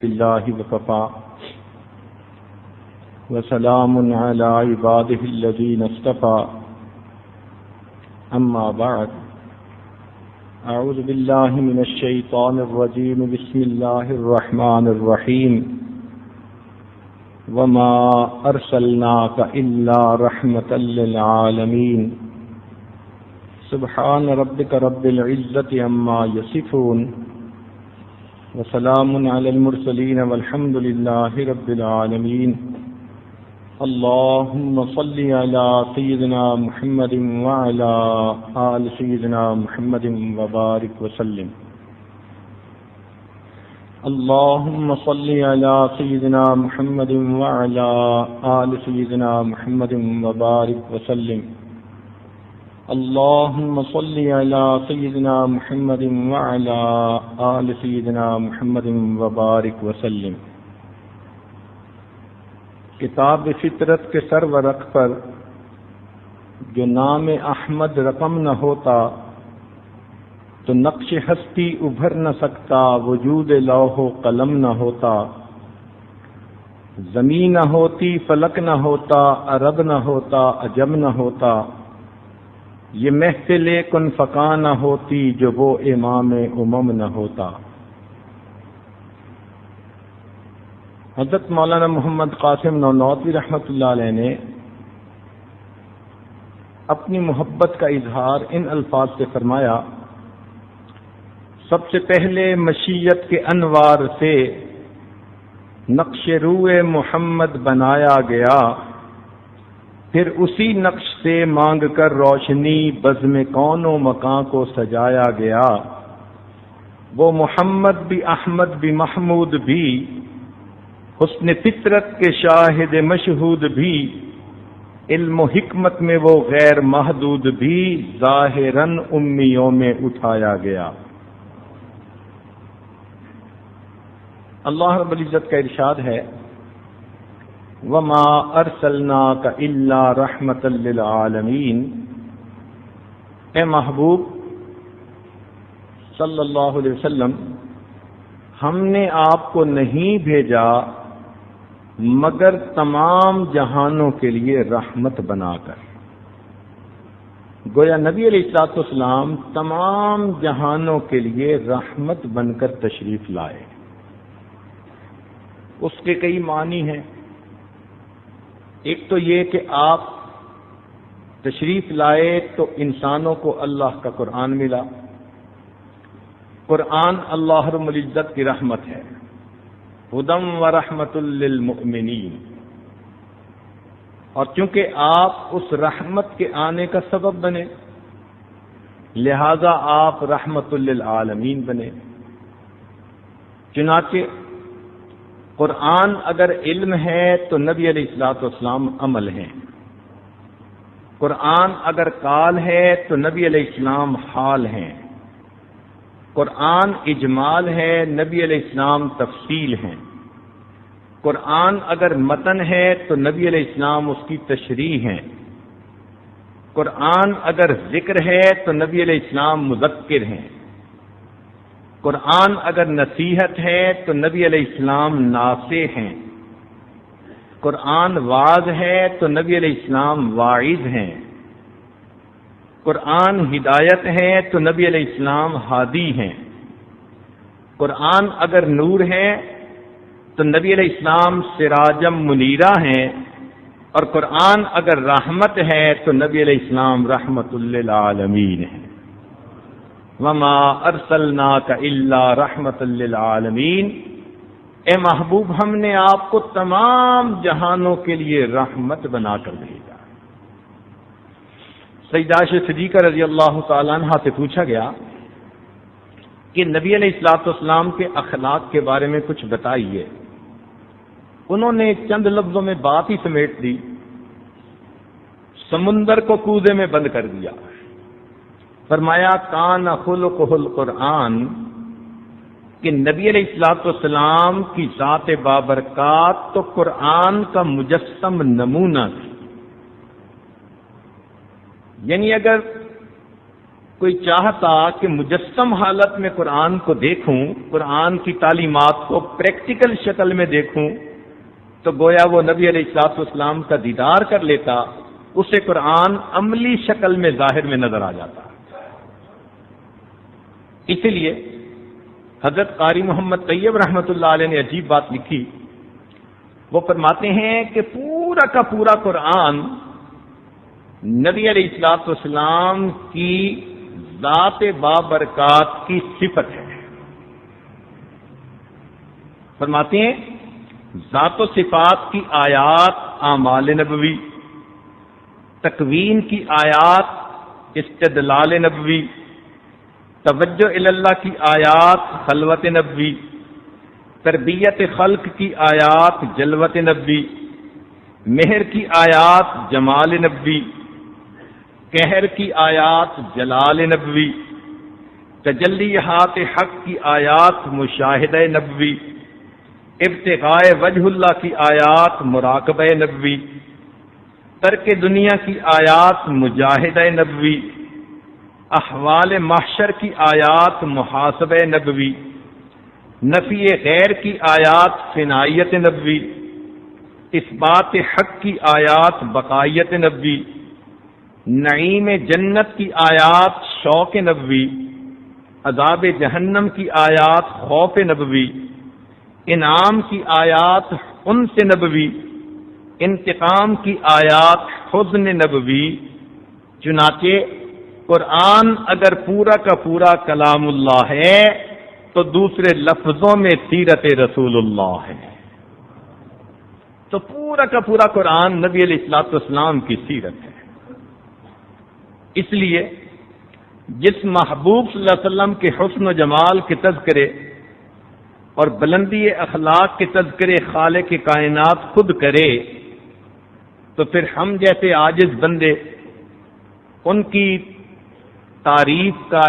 لله وكفى وسلام على عباده الذين اصطفى أما بعد أعوذ بالله من الشيطان الرجيم بسم الله الرحمن الرحيم وما أرسلناك إلا رحمة للعالمين سبحان ربك رب العزة عما يصفون وسلام على المرسلين والحمد لله رب العالمين اللهم صل على سيدنا محمد وعلى آل سيدنا محمد وبارك وسلم اللهم صل على سيدنا محمد وعلى آل سيدنا محمد وبارك وسلم اللهم صل على سيدنا محمد وعلى آل سيدنا محمد وبارك وسلم. کتاب فطرت کے سرورق پر جو نام احمد رقم نہ ہوتا تو نقش ہستی ابھر نہ سکتا، وجود لوح و قلم نہ ہوتا، زمین نہ ہوتی، فلک نہ ہوتا، عرب نہ ہوتا، عجم نہ ہوتا، یہ محفل کن فکا نہ ہوتی جو وہ امام امم نہ ہوتا. حضرت مولانا محمد قاسم نونوتوی رحمۃ اللہ علیہ نے اپنی محبت کا اظہار ان الفاظ سے فرمایا: سب سے پہلے مشیت کے انوار سے نقش روئے محمد بنایا گیا، پھر اسی نقش سے مانگ کر روشنی بزم کون و مکان کو سجایا گیا. وہ محمد بھی احمد بھی محمود بھی، حسن فطرت کے شاہد مشہود بھی، علم و حکمت میں وہ غیر محدود بھی، ظاہراً امیوں میں اٹھایا گیا. اللہ رب العزت کا ارشاد ہے: وَمَا أَرْسَلْنَاكَ إِلَّا رَحْمَةً لِّلْعَالَمِينَ. اے محبوب صلی اللہ علیہ وسلم، ہم نے آپ کو نہیں بھیجا مگر تمام جہانوں کے لیے رحمت بنا کر. گویا نبی علیہ الصلوۃ والسلام تمام جہانوں کے لیے رحمت بن کر تشریف لائے. اس کے کئی معنی ہیں. ایک تو یہ کہ آپ تشریف لائے تو انسانوں کو اللہ کا قرآن ملا. قرآن اللہ رب العزت کی رحمت ہے، ہدی و رحمت للمؤمنین، اور چونکہ آپ اس رحمت کے آنے کا سبب بنے لہذا آپ رحمت للعالمین بنے. چنانچہ قرآن اگر علم ہے تو نبی علیہ الصلوۃ والسلام عمل ہیں، قرآن اگر قال ہے تو نبی علیہ السلام حال ہیں، قرآن اجمال ہے، نبی علیہ السلام تفصیل ہیں، قرآن اگر متن ہے تو نبی علیہ السلام اس کی تشریح ہیں، قرآن اگر ذکر ہے تو نبی علیہ السلام مذکر ہیں، قرآن اگر نصیحت ہے تو نبی علیہ السلام ناصح ہیں، قرآن واعظ ہے تو نبی علیہ السلام واعظ ہیں، قرآن ہدایت ہے تو نبی علیہ السلام ہادی ہیں، قرآن اگر نور ہے تو نبی علیہ السلام سراجم منیرہ ہیں، اور قرآن اگر رحمت ہے تو نبی علیہ السلام رحمت للعالمین ہیں. وما ارسلناک الا رحمت للعالمین. اے محبوب ہم نے آپ کو تمام جہانوں کے لیے رحمت بنا کر بھیجا. سیدہ عائشہ صدیقہ رضی اللہ تعالیٰ عنہ سے پوچھا گیا کہ نبی علیہ الصلوۃ والسلام کے اخلاق کے بارے میں کچھ بتائیے. انہوں نے چند لفظوں میں بات ہی سمیٹ دی، سمندر کو کوزے میں بند کر دیا. فرمایا کان خلقہ القرآن، کہ نبی علیہ الصلوۃ والسلام کی ذات بابرکات تو قرآن کا مجسم نمونہ تھی. یعنی اگر کوئی چاہتا کہ مجسم حالت میں قرآن کو دیکھوں، قرآن کی تعلیمات کو پریکٹیکل شکل میں دیکھوں، تو گویا وہ نبی علیہ الصلوۃ والسلام کا دیدار کر لیتا، اسے قرآن عملی شکل میں ظاہر میں نظر آ جاتا۔ اسی لیے حضرت قاری محمد طیب رحمۃ اللہ علیہ نے عجیب بات لکھی۔ وہ فرماتے ہیں کہ پورا کا پورا قرآن نبی علیہ الصلوۃ والسلام کی ذات بابرکات کی صفت ہے۔ فرماتے ہیں ذات و صفات کی آیات اعمال نبوی، تکوین کی آیات استدلال نبوی، توجہ الی اللہ کی آیات خلوت نبوی، تربیت خلق کی آیات جلوت نبوی، مہر کی آیات جمال نبوی، قہر کی آیات جلال نبوی، تجلیات حق کی آیات مشاہدہ نبوی، ابتغاء وجہ اللہ کی آیات مراقبہ نبوی، ترک دنیا کی آیات مجاہدہ نبوی، احوال محشر کی آیات محاسبہ نبوی، نفی غیر کی آیات فنائیت نبوی، اثبات حق کی آیات بقائیت نبوی، نعیم جنت کی آیات شوق نبوی، عذاب جہنم کی آیات خوف نبوی، انعام کی آیات انس نبوی، انتقام کی آیات حزن نبوی۔ چنانچہ قرآن اگر پورا کا پورا کلام اللہ ہے تو دوسرے لفظوں میں سیرت رسول اللہ ہے۔ تو پورا کا پورا قرآن نبی علیہ الصلوۃ والسلام کی سیرت ہے۔ اس لیے جس محبوب صلی اللہ علیہ وسلم کے حسن و جمال کے تذکرے اور بلندی اخلاق کے تذکرے خالق کائنات خود کرے تو پھر ہم جیسے عاجز بندے ان کی تعریف کا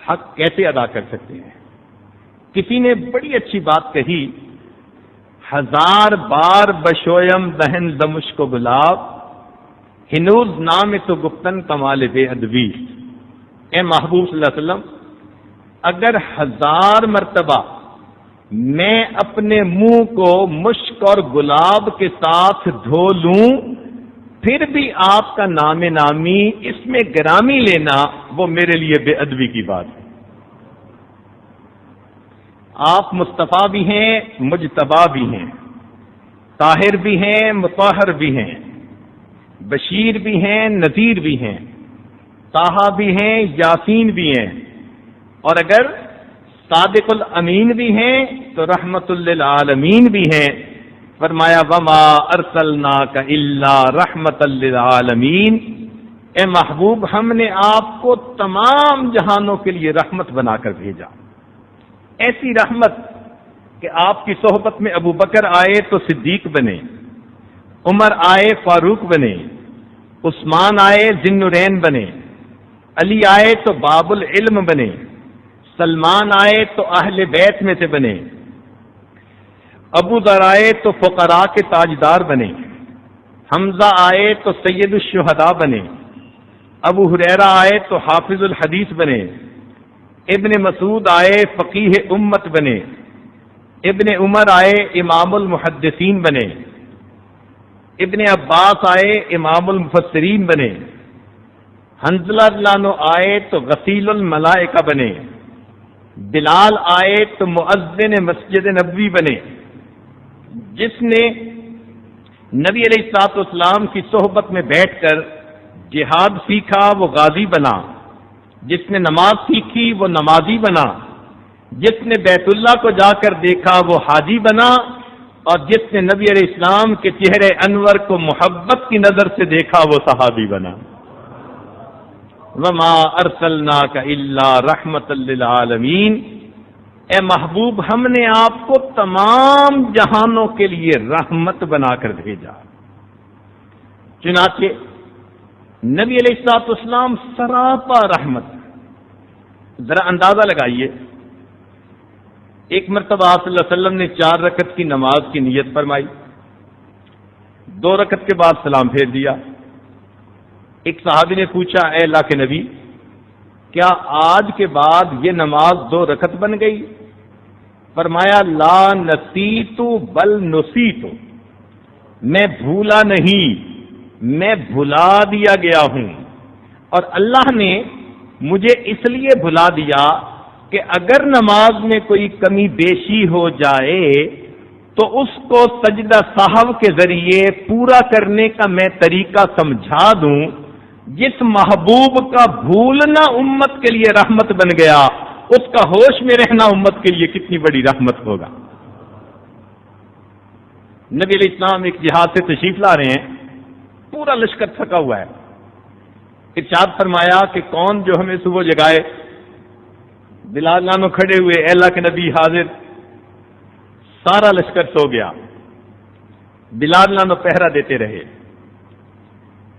حق کیسے ادا کر سکتے ہیں؟ کسی نے بڑی اچھی بات کہی، ہزار بار بشویم دہن دمش کو گلاب، ہنوز نام تو گفتن کمال بے ادبی۔ اے محبوب صلی اللہ علیہ وسلم، اگر ہزار مرتبہ میں اپنے منہ کو مشک اور گلاب کے ساتھ دھو لوں پھر بھی آپ کا نام نامی اس میں گرامی لینا وہ میرے لیے بے ادبی کی بات ہے۔ آپ مصطفیٰ بھی ہیں، مجتبیٰ بھی ہیں، طاہر بھی ہیں، مطہر بھی ہیں، بشیر بھی ہیں، نذیر بھی ہیں، طٰہٰ بھی ہیں، یاسین بھی ہیں، اور اگر صادق الامین بھی ہیں تو رحمت للعالمین بھی ہیں۔ فرمایا وما ارسلناک الا رحمت للعالمین، اے محبوب ہم نے آپ کو تمام جہانوں کے لیے رحمت بنا کر بھیجا۔ ایسی رحمت کہ آپ کی صحبت میں ابو بکر آئے تو صدیق بنے، عمر آئے فاروق بنے، عثمان آئے ذی النورین بنے، علی آئے تو باب العلم بنے، سلمان آئے تو اہل بیت میں سے بنے، ابو ذر آئے تو فقراء کے تاجدار بنے، حمزہ آئے تو سید الشہداء بنے، ابو ہریرہ آئے تو حافظ الحدیث بنے، ابن مسعود آئے فقیہ امت بنے، ابن عمر آئے امام المحدثین بنے، ابن عباس آئے امام المفسرین بنے، حنظلہ رضی اللہ عنہ آئے تو غسیل الملائکہ بنے، بلال آئے تو مؤذن مسجد نبوی بنے۔ جس نے نبی علیہ الصلوۃ والسلام کی صحبت میں بیٹھ کر جہاد سیکھا وہ غازی بنا، جس نے نماز سیکھی وہ نمازی بنا، جس نے بیت اللہ کو جا کر دیکھا وہ حاجی بنا، اور جس نے نبی علیہ السلام کے چہرے انور کو محبت کی نظر سے دیکھا وہ صحابی بنا۔ وما ارسلناک الا رحمت للعالمین، اے محبوب ہم نے آپ کو تمام جہانوں کے لیے رحمت بنا کر بھیجا۔ چنانچہ نبی علیہ الصلوۃ والسلام سراپا رحمت۔ ذرا اندازہ لگائیے، ایک مرتبہ آپ صلی اللہ علیہ وسلم نے 4 رکعت کی نماز کی نیت فرمائی، 2 رکعت کے بعد سلام پھیر دیا۔ ایک صحابی نے پوچھا اے اللہ کے نبی کیا آج کے بعد یہ نماز 2 رکعت بن گئی؟ فرمایا لا نسیت بل نسیت، میں بھولا نہیں، میں بھلا دیا گیا ہوں، اور اللہ نے مجھے اس لیے بھلا دیا کہ اگر نماز میں کوئی کمی بیشی ہو جائے تو اس کو سجدہ سہو کے ذریعے پورا کرنے کا میں طریقہ سمجھا دوں۔ جس محبوب کا بھولنا امت کے لیے رحمت بن گیا، اس کا ہوش میں رہنا امت کے لیے کتنی بڑی رحمت ہوگا۔ نبی علیہ السلام ایک جہاد سے تشریف لا رہے ہیں، پورا لشکر تھکا ہوا ہے۔ ارشاد فرمایا کہ کون جو ہمیں صبح جگائے؟ بلال نانو کھڑے ہوئے، اے اللہ کے نبی حاضر۔ سارا لشکر سو گیا، بلال نانو پہرا دیتے رہے۔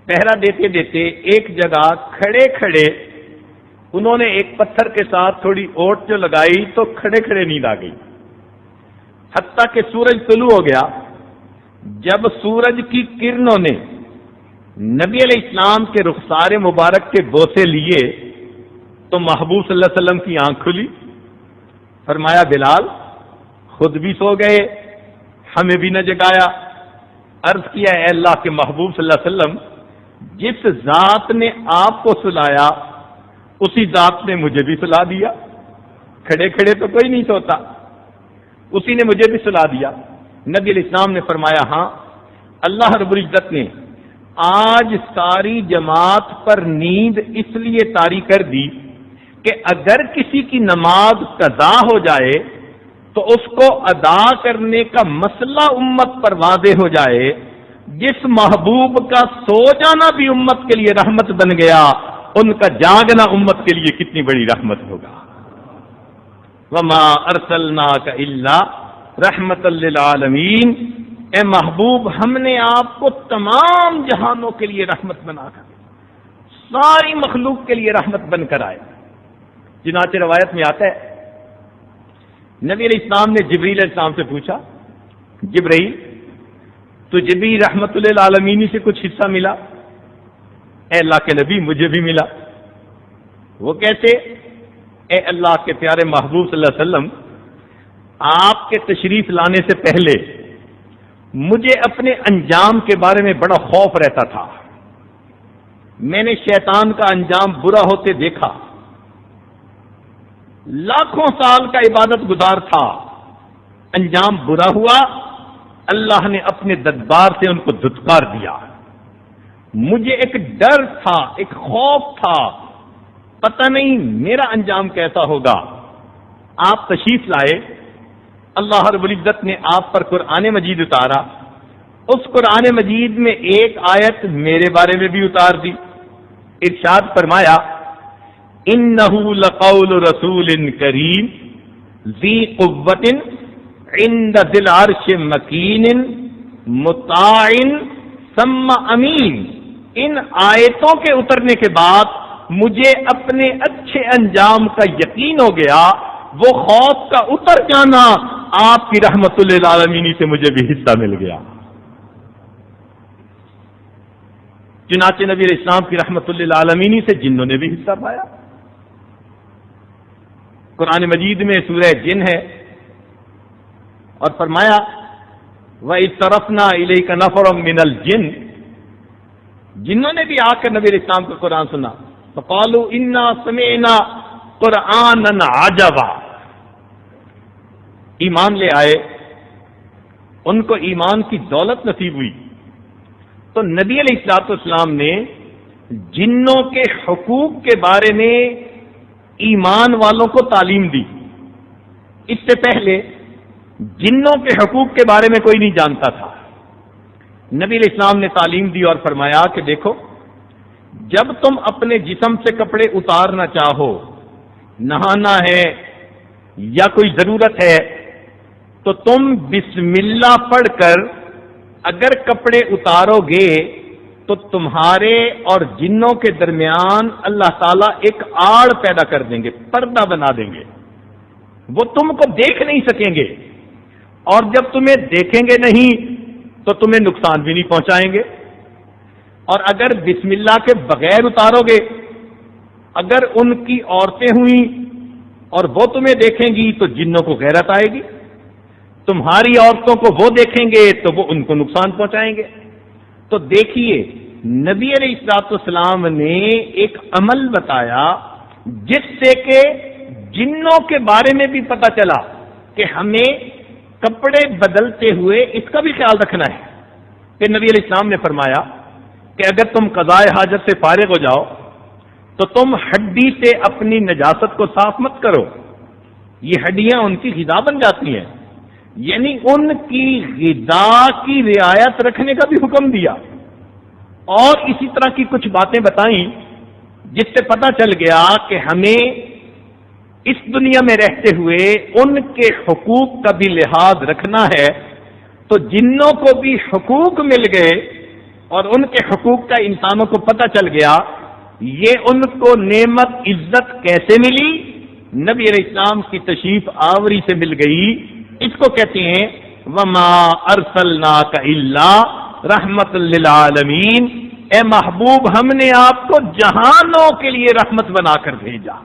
پہرا دیتے دیتے ایک جگہ کھڑے کھڑے انہوں نے ایک پتھر کے ساتھ تھوڑی اوٹ جو لگائی تو کھڑے کھڑے نیند آ گئی، حتیٰ کہ سورج طلوع ہو گیا۔ جب سورج کی کرنوں نے نبی علیہ السلام کے رخسار مبارک کے بوسے لیے تو محبوب صلی اللہ علیہ وسلم کی آنکھ کھلی۔ فرمایا بلال خود بھی سو گئے، ہمیں بھی نہ جگایا۔ عرض کیا اے اللہ کے محبوب صلی اللہ علیہ وسلم، جس ذات نے آپ کو سلایا اسی ذات نے مجھے بھی سلا دیا۔ کھڑے کھڑے تو کوئی نہیں سوتا، اسی نے مجھے بھی سلا دیا۔ نبی علیہ السلام نے فرمایا ہاں، اللہ رب العزت نے آج ساری جماعت پر نیند اس لیے طاری کر دی کہ اگر کسی کی نماز قضا ہو جائے تو اس کو ادا کرنے کا مسئلہ امت پر واضح ہو جائے۔ جس محبوب کا سو جانا بھی امت کے لیے رحمت بن گیا، ان کا جاگنا امت کے لیے کتنی بڑی رحمت ہوگا۔ وما ارسلناک الا رحمت للعالمین، اے محبوب ہم نے آپ کو تمام جہانوں کے لیے رحمت بنا کر، ساری مخلوق کے لیے رحمت بن کر آئے۔ چنانچہ روایت میں آتا ہے نبی علیہ السلام نے جبریل علیہ السلام سے پوچھا، جبرائیل تجھے بھی رحمت للعالمین سے کچھ حصہ ملا؟ اے اللہ کے نبی مجھے بھی ملا۔ وہ کیسے؟ اے اللہ کے پیارے محبوب صلی اللہ علیہ وسلم، آپ کے تشریف لانے سے پہلے مجھے اپنے انجام کے بارے میں بڑا خوف رہتا تھا۔ میں نے شیطان کا انجام برا ہوتے دیکھا، لاکھوں سال کا عبادت گزار تھا، انجام برا ہوا، اللہ نے اپنے دربار سے ان کو دھتکار دیا۔ مجھے ایک ڈر تھا، ایک خوف تھا، پتہ نہیں میرا انجام کیسا ہوگا۔ آپ تشریف لائے، اللہ رب العزت نے آپ پر قرآن مجید اتارا۔ اس قرآن مجید میں ایک آیت میرے بارے میں بھی اتار دی۔ ارشاد فرمایا انہ لقول رسول کریم ذی قوۃ عند ذی العرش مکین مطاع ثم امین۔ ان آیتوں کے اترنے کے بعد مجھے اپنے اچھے انجام کا یقین ہو گیا، وہ خوف کا اتر جانا آپ کی رحمت للعالمین سے مجھے بھی حصہ مل گیا۔ چنانچہ نبی علیہ السلام کی رحمت للعالمین سے جنوں نے بھی حصہ پایا۔ قرآن مجید میں سورہ جن ہے، اور فرمایا وَإِذْ صَرَفْنَا إِلَيْكَ نَفَرًا مِنَ الْجِنِّ، جنوں نے بھی آ کر نبی علیہ السلام کا قرآن سنا، فَقَالُوا إِنَّا سَمِعْنَا قُرْآنًا عَجَبًا، ایمان لے آئے، ان کو ایمان کی دولت نصیب ہوئی۔ تو نبی علیہ الصلوۃ والسلام نے جنوں کے حقوق کے بارے میں ایمان والوں کو تعلیم دی۔ اس سے پہلے جنوں کے حقوق کے بارے میں کوئی نہیں جانتا تھا۔ نبی علیہ السلام نے تعلیم دی اور فرمایا کہ دیکھو، جب تم اپنے جسم سے کپڑے اتارنا چاہو، نہانا ہے یا کوئی ضرورت ہے، تو تم بسم اللہ پڑھ کر اگر کپڑے اتارو گے تو تمہارے اور جنوں کے درمیان اللہ تعالیٰ ایک آڑ پیدا کر دیں گے، پردہ بنا دیں گے، وہ تم کو دیکھ نہیں سکیں گے، اور جب تمہیں دیکھیں گے نہیں تو تمہیں نقصان بھی نہیں پہنچائیں گے، اور اگر بسم اللہ کے بغیر اتارو گے اگر ان کی عورتیں ہوئیں اور وہ تمہیں دیکھیں گی تو جنوں کو غیرت آئے گی، تمہاری عورتوں کو وہ دیکھیں گے تو وہ ان کو نقصان پہنچائیں گے۔ تو دیکھیے نبی علیہ الصلوۃ والسلام نے ایک عمل بتایا جس سے کہ جنوں کے بارے میں بھی پتہ چلا کہ ہمیں کپڑے بدلتے ہوئے اس کا بھی خیال رکھنا ہے۔ کہ نبی علیہ السلام نے فرمایا کہ اگر تم قضاء حاجت سے فارغ ہو جاؤ تو تم ہڈی سے اپنی نجاست کو صاف مت کرو، یہ ہڈیاں ان کی غذا بن جاتی ہیں، یعنی ان کی غذا کی رعایت رکھنے کا بھی حکم دیا، اور اسی طرح کی کچھ باتیں بتائیں جس سے پتہ چل گیا کہ ہمیں اس دنیا میں رہتے ہوئے ان کے حقوق کا بھی لحاظ رکھنا ہے۔ تو جنوں کو بھی حقوق مل گئے اور ان کے حقوق کا انسانوں کو پتہ چل گیا۔ یہ ان کو نعمت عزت کیسے ملی؟ نبی علیہ السلام کی تشریف آوری سے مل گئی۔ اس کو کہتے ہیں وما ارسلناک الا رحمت للعالمین، اے محبوب ہم نے آپ کو جہانوں کے لیے رحمت بنا کر بھیجا،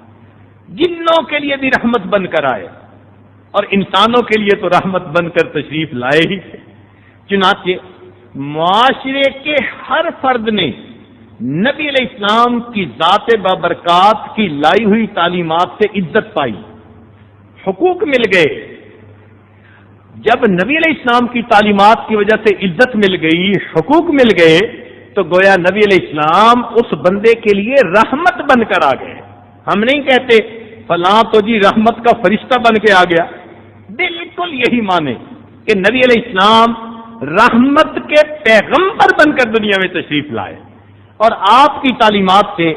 جنوں کے لیے بھی رحمت بن کر آئے اور انسانوں کے لیے تو رحمت بن کر تشریف لائے ہی تھے۔ چنانچہ معاشرے کے ہر فرد نے نبی علیہ السلام کی ذات بابرکات کی لائی ہوئی تعلیمات سے عزت پائی، حقوق مل گئے۔ جب نبی علیہ السلام کی تعلیمات کی وجہ سے عزت مل گئی، حقوق مل گئے، تو گویا نبی علیہ السلام اس بندے کے لیے رحمت بن کر آ گئے۔ ہم نہیں کہتے فلاں تو جی رحمت کا فرشتہ بن کے آ گیا، بالکل یہی مانے کہ نبی علیہ السلام رحمت کے پیغمبر بن کر دنیا میں تشریف لائے، اور آپ کی تعلیمات سے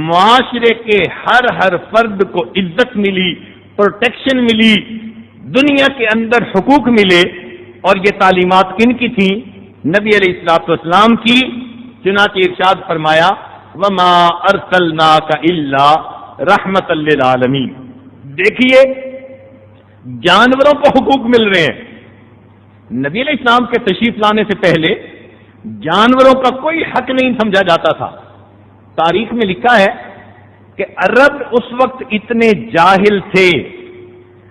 معاشرے کے ہر فرد کو عزت ملی، پروٹیکشن ملی، دنیا کے اندر حقوق ملے۔ اور یہ تعلیمات کن کی تھیں؟ نبی علیہ الصلوۃ والسلام کی۔ چنانچہ ارشاد فرمایا وما ارسلناک الا رحمت للعالمین۔ دیکھیے جانوروں کو حقوق مل رہے ہیں۔ نبی علیہ السلام کے تشریف لانے سے پہلے جانوروں کا کوئی حق نہیں سمجھا جاتا تھا۔ تاریخ میں لکھا ہے کہ عرب اس وقت اتنے جاہل تھے،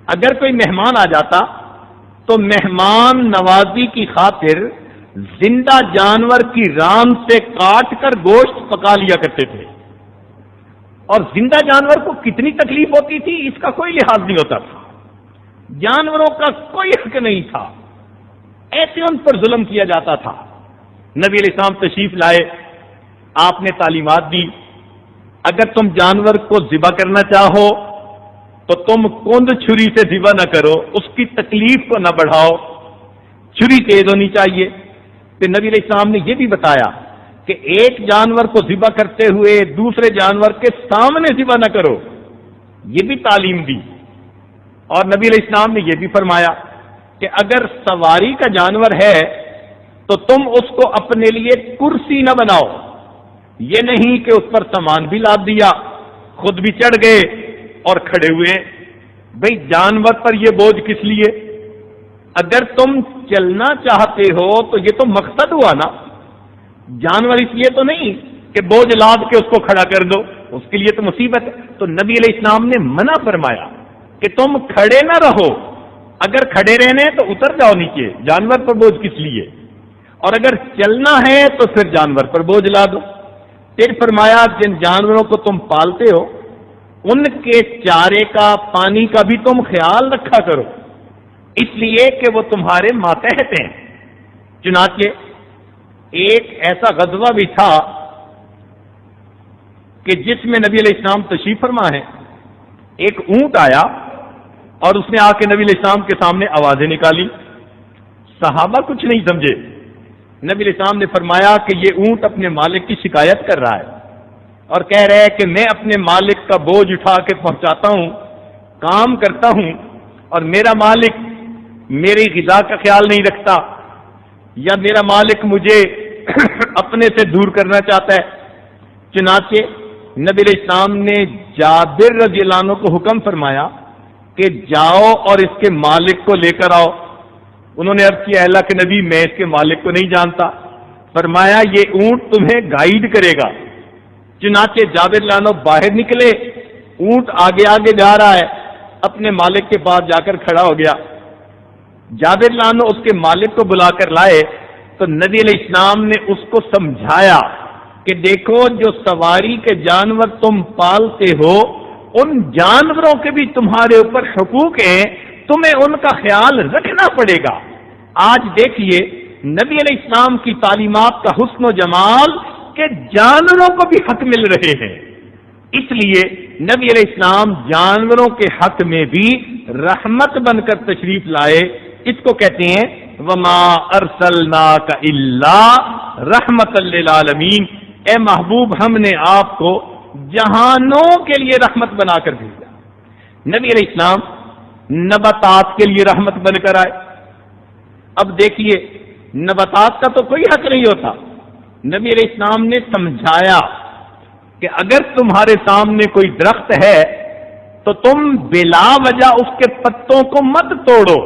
اگر کوئی مہمان آ جاتا تو مہمان نوازی کی خاطر زندہ جانور کی ران سے کاٹ کر گوشت پکا لیا کرتے تھے، اور زندہ جانور کو کتنی تکلیف ہوتی تھی اس کا کوئی لحاظ نہیں ہوتا تھا، جانوروں کا کوئی حق نہیں تھا، ایسے ان پر ظلم کیا جاتا تھا۔ نبی علیہ السلام تشریف لائے، آپ نے تعلیمات دی، اگر تم جانور کو ذبح کرنا چاہو تو تم کند چھری سے ذبح نہ کرو، اس کی تکلیف کو نہ بڑھاؤ، چھری تیز ہونی چاہیے۔ پھر نبی علیہ السلام نے یہ بھی بتایا کہ ایک جانور کو ذبح کرتے ہوئے دوسرے جانور کے سامنے ذبح نہ کرو، یہ بھی تعلیم دی۔ اور نبی علیہ السلام نے یہ بھی فرمایا کہ اگر سواری کا جانور ہے تو تم اس کو اپنے لیے کرسی نہ بناؤ، یہ نہیں کہ اس پر سامان بھی لاد دیا، خود بھی چڑھ گئے اور کھڑے ہوئے۔ بھئی جانور پر یہ بوجھ کس لیے؟ اگر تم چلنا چاہتے ہو تو یہ تو مقصد ہوا نا، جانور اس لیے تو نہیں کہ بوجھ لاد کے اس کو کھڑا کر دو، اس کے لیے تو مصیبت ہے۔ تو نبی علیہ السلام نے منع فرمایا کہ تم کھڑے نہ رہو، اگر کھڑے رہنے تو اتر جاؤ نیچے، جانور پر بوجھ کس لیے؟ اور اگر چلنا ہے تو پھر جانور پر بوجھ لا دو۔ پھر فرمایا جن جانوروں کو تم پالتے ہو ان کے چارے کا پانی کا بھی تم خیال رکھا کرو، اس لیے کہ وہ تمہارے ماتحت ہیں۔ چنانچہ ایک ایسا غزوہ بھی تھا کہ جس میں نبی علیہ السلام تشریف فرما ہے، ایک اونٹ آیا اور اس نے آ کے نبی علیہ السلام کے سامنے آوازیں نکالی، صحابہ کچھ نہیں سمجھے۔ نبی علیہ السلام نے فرمایا کہ یہ اونٹ اپنے مالک کی شکایت کر رہا ہے اور کہہ رہا ہے کہ میں اپنے مالک کا بوجھ اٹھا کے پہنچاتا ہوں، کام کرتا ہوں، اور میرا مالک میری غذا کا خیال نہیں رکھتا، یا میرا مالک مجھے اپنے سے دور کرنا چاہتا ہے۔ چنانچہ نبی علیہ السلام نے جابر رضی اللہ عنہ کو حکم فرمایا کہ جاؤ اور اس کے مالک کو لے کر آؤ۔ انہوں نے عرض کیا اللہ کے نبی میں اس کے مالک کو نہیں جانتا۔ فرمایا یہ اونٹ تمہیں گائیڈ کرے گا، چنانچہ جابر لانو باہر نکلے، اونٹ آگے آگے جا رہا ہے، اپنے مالک کے پاس جا کر کھڑا ہو گیا۔ جابر لانو اس کے مالک کو بلا کر لائے تو نبی علیہ السلام نے اس کو سمجھایا کہ دیکھو جو سواری کے جانور تم پالتے ہو ان جانوروں کے بھی تمہارے اوپر حقوق ہیں، تمہیں ان کا خیال رکھنا پڑے گا۔ آج دیکھیے نبی علیہ السلام کی تعلیمات کا حسن و جمال کہ جانوروں کو بھی حق مل رہے ہیں، اس لیے نبی علیہ السلام جانوروں کے حق میں بھی رحمت بن کر تشریف لائے۔ اس کو کہتے ہیں وما ارسلناک الا رحمت للعالمین، اے محبوب ہم نے آپ کو جہانوں کے لیے رحمت بنا کر بھیجا۔ نبی علیہ السلام نباتات کے لیے رحمت بن کر آئے۔ اب دیکھیے نباتات کا تو کوئی حق نہیں ہوتا، نبی علیہ السلام نے سمجھایا کہ اگر تمہارے سامنے کوئی درخت ہے تو تم بلا وجہ اس کے پتوں کو مت توڑو،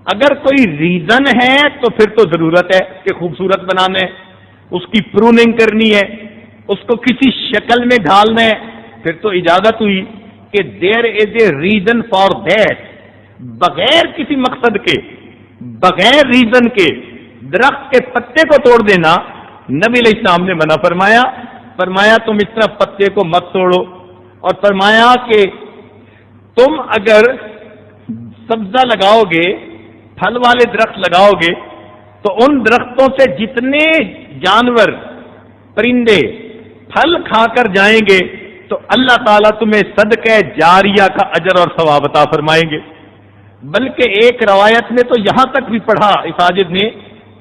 اگر کوئی ریزن ہے تو پھر تو ضرورت ہے کہ خوبصورت بنانا ہے، اس کی پروننگ کرنی ہے، اس کو کسی شکل میں ڈھالنا ہے، پھر تو اجازت ہوئی کہ دیر از اے ریزن فار دیٹ۔ بغیر کسی مقصد کے، بغیر ریزن کے درخت کے پتے کو توڑ دینا نبی علیہ السلام نے منع فرمایا۔ فرمایا تم اس طرح پتے کو مت توڑو، اور فرمایا کہ تم اگر سبزہ لگاؤ گے، پھل والے درخت لگاؤ گے تو ان درختوں سے جتنے جانور پرندے پھل کھا کر جائیں گے تو اللہ تعالیٰ تمہیں صدقہ جاریہ کا اجر اور ثواب عطا فرمائیں گے۔ بلکہ ایک روایت میں تو یہاں تک بھی پڑھا ساجد نے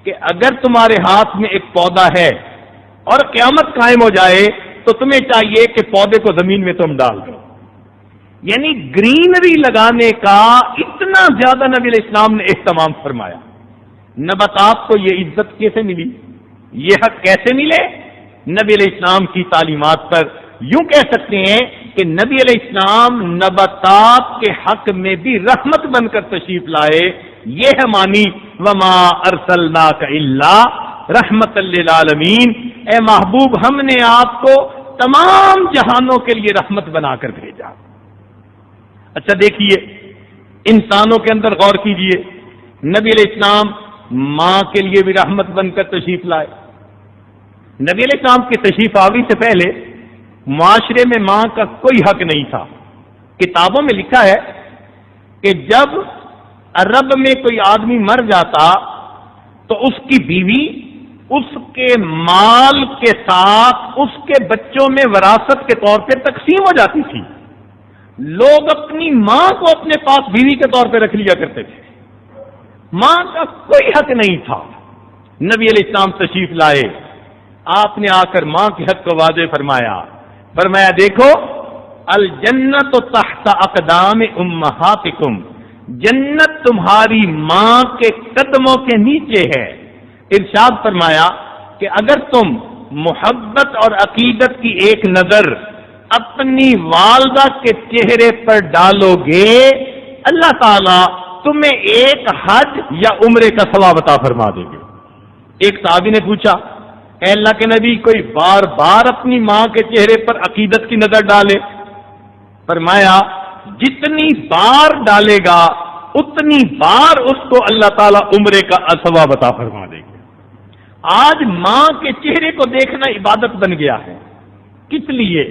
کہ اگر تمہارے ہاتھ میں ایک پودا ہے اور قیامت قائم ہو جائے تو تمہیں چاہیے کہ پودے کو زمین میں تم ڈال دو۔ یعنی گرینری لگانے کا اتنا زیادہ نبی علیہ السلام نے اہتمام فرمایا۔ نباتات کو یہ عزت کیسے ملی، یہ حق کیسے ملے؟ نبی علیہ السلام کی تعلیمات پر۔ یوں کہہ سکتے ہیں کہ نبی علیہ السلام نباتات کے حق میں بھی رحمت بن کر تشریف لائے۔ یہ ہے معنی وما ارسلناک الا رحمت للعالمین، اے محبوب ہم نے آپ کو تمام جہانوں کے لیے رحمت بنا کر بھیجا۔ اچھا دیکھیے انسانوں کے اندر غور کیجئے، نبی علیہ السلام ماں کے لیے بھی رحمت بن کر تشریف لائے۔ نبی علیہ السلام کی تشریف آوری سے پہلے معاشرے میں ماں کا کوئی حق نہیں تھا۔ کتابوں میں لکھا ہے کہ جب عرب میں کوئی آدمی مر جاتا تو اس کی بیوی اس کے مال کے ساتھ اس کے بچوں میں وراثت کے طور پہ تقسیم ہو جاتی تھی۔ لوگ اپنی ماں کو اپنے پاس بیوی کے طور پہ رکھ لیا کرتے تھے، ماں کا کوئی حق نہیں تھا۔ نبی علیہ السلام تشریف لائے، آپ نے آ کر ماں کے حق کو واضح فرمایا۔ فرمایا دیکھو الجنت تحت اقدام امہاتکم، جنت تمہاری ماں کے قدموں کے نیچے ہے۔ ارشاد فرمایا کہ اگر تم محبت اور عقیدت کی ایک نظر اپنی والدہ کے چہرے پر ڈالو گے اللہ تعالیٰ تمہیں ایک حج یا عمرے کا ثواب عطا فرما دے گے۔ ایک صحابی نے پوچھا اے اللہ کے نبی کوئی بار بار اپنی ماں کے چہرے پر عقیدت کی نظر ڈالے؟ فرمایا جتنی بار ڈالے گا اتنی بار اس کو اللہ تعالیٰ عمرے کا ثواب عطا فرما دے گا۔ آج ماں کے چہرے کو دیکھنا عبادت بن گیا ہے۔ کس لیے؟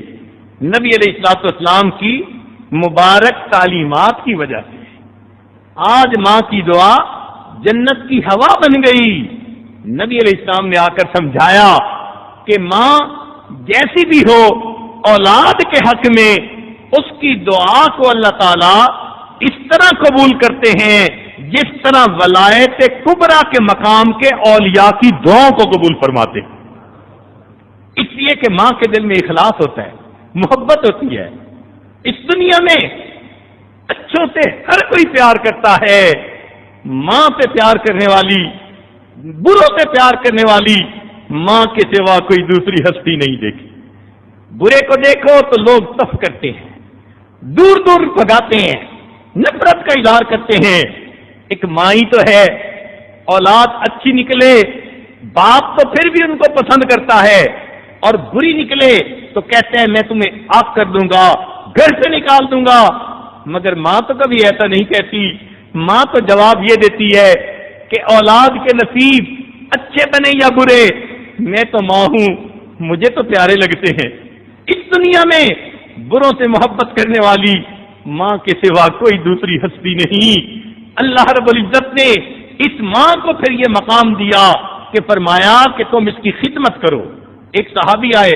نبی علیہ الصلوۃ والسلام کی مبارک تعلیمات کی وجہ سے۔ آج ماں کی دعا جنت کی ہوا بن گئی۔ نبی علیہ السلام نے آ کر سمجھایا کہ ماں جیسی بھی ہو اولاد کے حق میں اس کی دعا کو اللہ تعالیٰ اس طرح قبول کرتے ہیں جس طرح ولایت کبریٰ کے مقام کے اولیاء کی دعاؤں کو قبول فرماتے ہیں۔ اس لیے کہ ماں کے دل میں اخلاص ہوتا ہے، محبت ہوتی ہے۔ اس دنیا میں اچھوں سے ہر کوئی پیار کرتا ہے، ماں پہ پیار کرنے والی، بروں پہ پیار کرنے والی ماں کے سوا کوئی دوسری ہستی نہیں دیکھی۔ برے کو دیکھو تو لوگ تف کرتے ہیں، دور دور بھگاتے ہیں، نفرت کا اظہار کرتے ہیں۔ ایک ماں ہی تو ہے، اولاد اچھی نکلے باپ تو پھر بھی ان کو پسند کرتا ہے، اور بری نکلے تو کہتے ہیں میں تمہیں آگ کر دوں گا، گھر سے نکال دوں گا. مگر ماں تو کبھی ایسا نہیں کہتی. ماں تو جواب یہ دیتی ہے کہ اولاد کے نصیب اچھے بنے یا برے، میں تو ماں ہوں، مجھے تو پیارے لگتے ہیں. اس دنیا میں بروں سے محبت کرنے والی ماں کے سوا کوئی دوسری ہستی نہیں. اللہ رب العزت نے اس ماں کو پھر یہ مقام دیا کہ فرمایا کہ تم اس کی خدمت کرو. ایک صحابی آئے،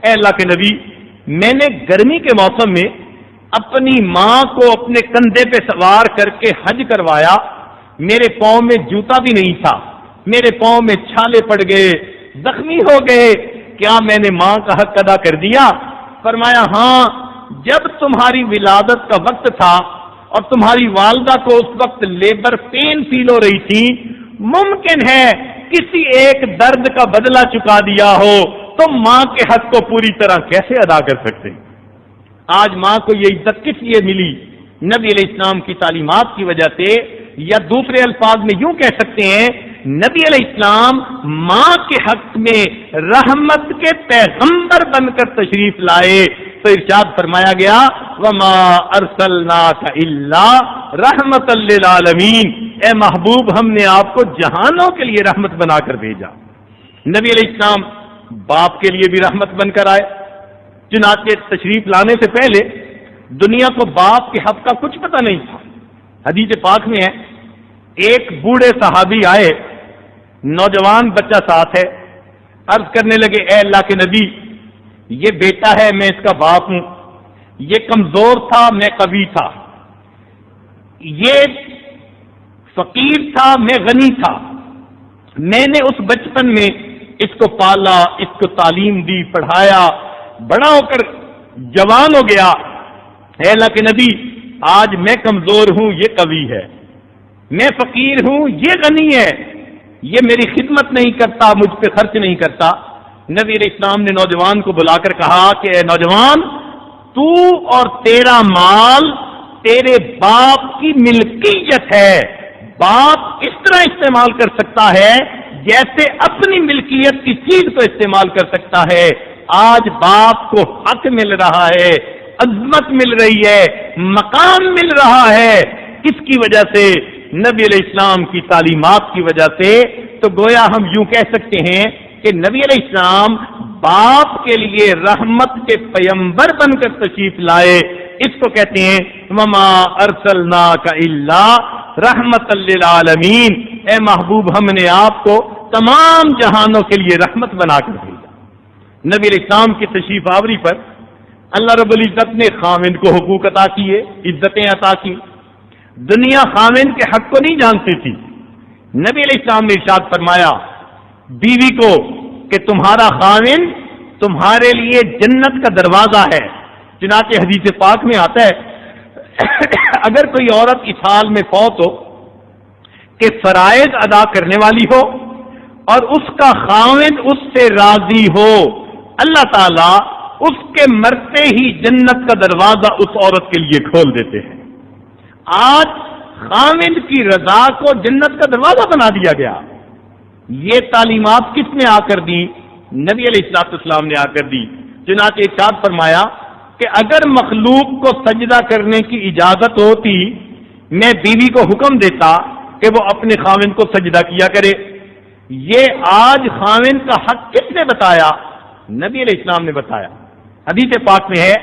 اے اللہ کے نبی، میں نے گرمی کے موسم میں اپنی ماں کو اپنے کندھے پہ سوار کر کے حج کروایا. میرے پاؤں میں جوتا بھی نہیں تھا، میرے پاؤں میں چھالے پڑ گئے، زخمی ہو گئے. کیا میں نے ماں کا حق ادا کر دیا؟ فرمایا ہاں. جب تمہاری ولادت کا وقت تھا اور تمہاری والدہ کو اس وقت لیبر پین فیل ہو رہی تھی، ممکن ہے کسی ایک درد کا بدلہ چکا دیا ہو، تو ماں کے حق کو پوری طرح کیسے ادا کر سکتے؟ آج ماں کو یہ عزت کس لیے ملی؟ نبی علیہ السلام کی تعلیمات کی وجہ سے، یا دوسرے الفاظ میں یوں کہہ سکتے ہیں نبی علیہ السلام ماں کے حق میں رحمت کے پیغمبر بن کر تشریف لائے. تو ارشاد فرمایا گیا وما ارسلناک الا رحمت للعالمین، اے محبوب ہم نے آپ کو جہانوں کے لیے رحمت بنا کر بھیجا. نبی علیہ السلام باپ کے لیے بھی رحمت بن کر آئے. چنانچہ تشریف لانے سے پہلے دنیا کو باپ کے حق کا کچھ پتہ نہیں تھا. حدیث پاک میں ہے ایک بوڑھے صحابی آئے، نوجوان بچہ ساتھ ہے، عرض کرنے لگے اے اللہ کے نبی، یہ بیٹا ہے، میں اس کا باپ ہوں، یہ کمزور تھا، میں قوی تھا، یہ فقیر تھا، میں غنی تھا. میں نے اس بچپن میں اس کو پالا، اس کو تعلیم دی، پڑھایا، بڑا ہو کر جوان ہو گیا. اے اللہ کے نبی، آج میں کمزور ہوں، یہ قوی ہے، میں فقیر ہوں، یہ غنی ہے، یہ میری خدمت نہیں کرتا، مجھ پہ خرچ نہیں کرتا. نبی علیہ السلام نے نوجوان کو بلا کر کہا کہ اے نوجوان، تو اور تیرا مال تیرے باپ کی ملکیت ہے. باپ اس طرح استعمال کر سکتا ہے جیسے اپنی ملکیت کی چیز کو استعمال کر سکتا ہے. آج باپ کو حق مل رہا ہے، عظمت مل رہی ہے، مقام مل رہا ہے. کس کی وجہ سے؟ نبی علیہ السلام کی تعلیمات کی وجہ سے. تو گویا ہم یوں کہہ سکتے ہیں کہ نبی علیہ السلام باپ کے لیے رحمت کے پیمبر بن کر تشریف لائے. اس کو کہتے ہیں وما ارسلناک الا رحمت للعالمین، اے محبوب ہم نے آپ کو تمام جہانوں کے لیے رحمت بنا کر بھیجا. نبی علیہ السلام کی تشریف آوری پر اللہ رب العزت نے خاوند کو حقوق عطا کیے، عزتیں عطا کی. دنیا خاوند کے حق کو نہیں جانتی تھی. نبی علیہ السلام نے ارشاد فرمایا بیوی کو کہ تمہارا خاوند تمہارے لیے جنت کا دروازہ ہے. چنانچہ حدیث پاک میں آتا ہے اگر کوئی عورت اس حال میں فوت ہو کہ فرائض ادا کرنے والی ہو اور اس کا خاوند اس سے راضی ہو، اللہ تعالیٰ اس کے مرتے ہی جنت کا دروازہ اس عورت کے لیے کھول دیتے ہیں. آج خاوند کی رضا کو جنت کا دروازہ بنا دیا گیا. یہ تعلیمات کس نے آ کر دی؟ نبی علیہ السلام نے آ کر دی. چنانچہ ارشاد فرمایا کہ اگر مخلوق کو سجدہ کرنے کی اجازت ہوتی، میں بیوی کو حکم دیتا کہ وہ اپنے خاوند کو سجدہ کیا کرے. یہ آج خاوند کا حق کس نے بتایا؟ نبی علیہ السلام نے بتایا. حدیث پاک میں ہے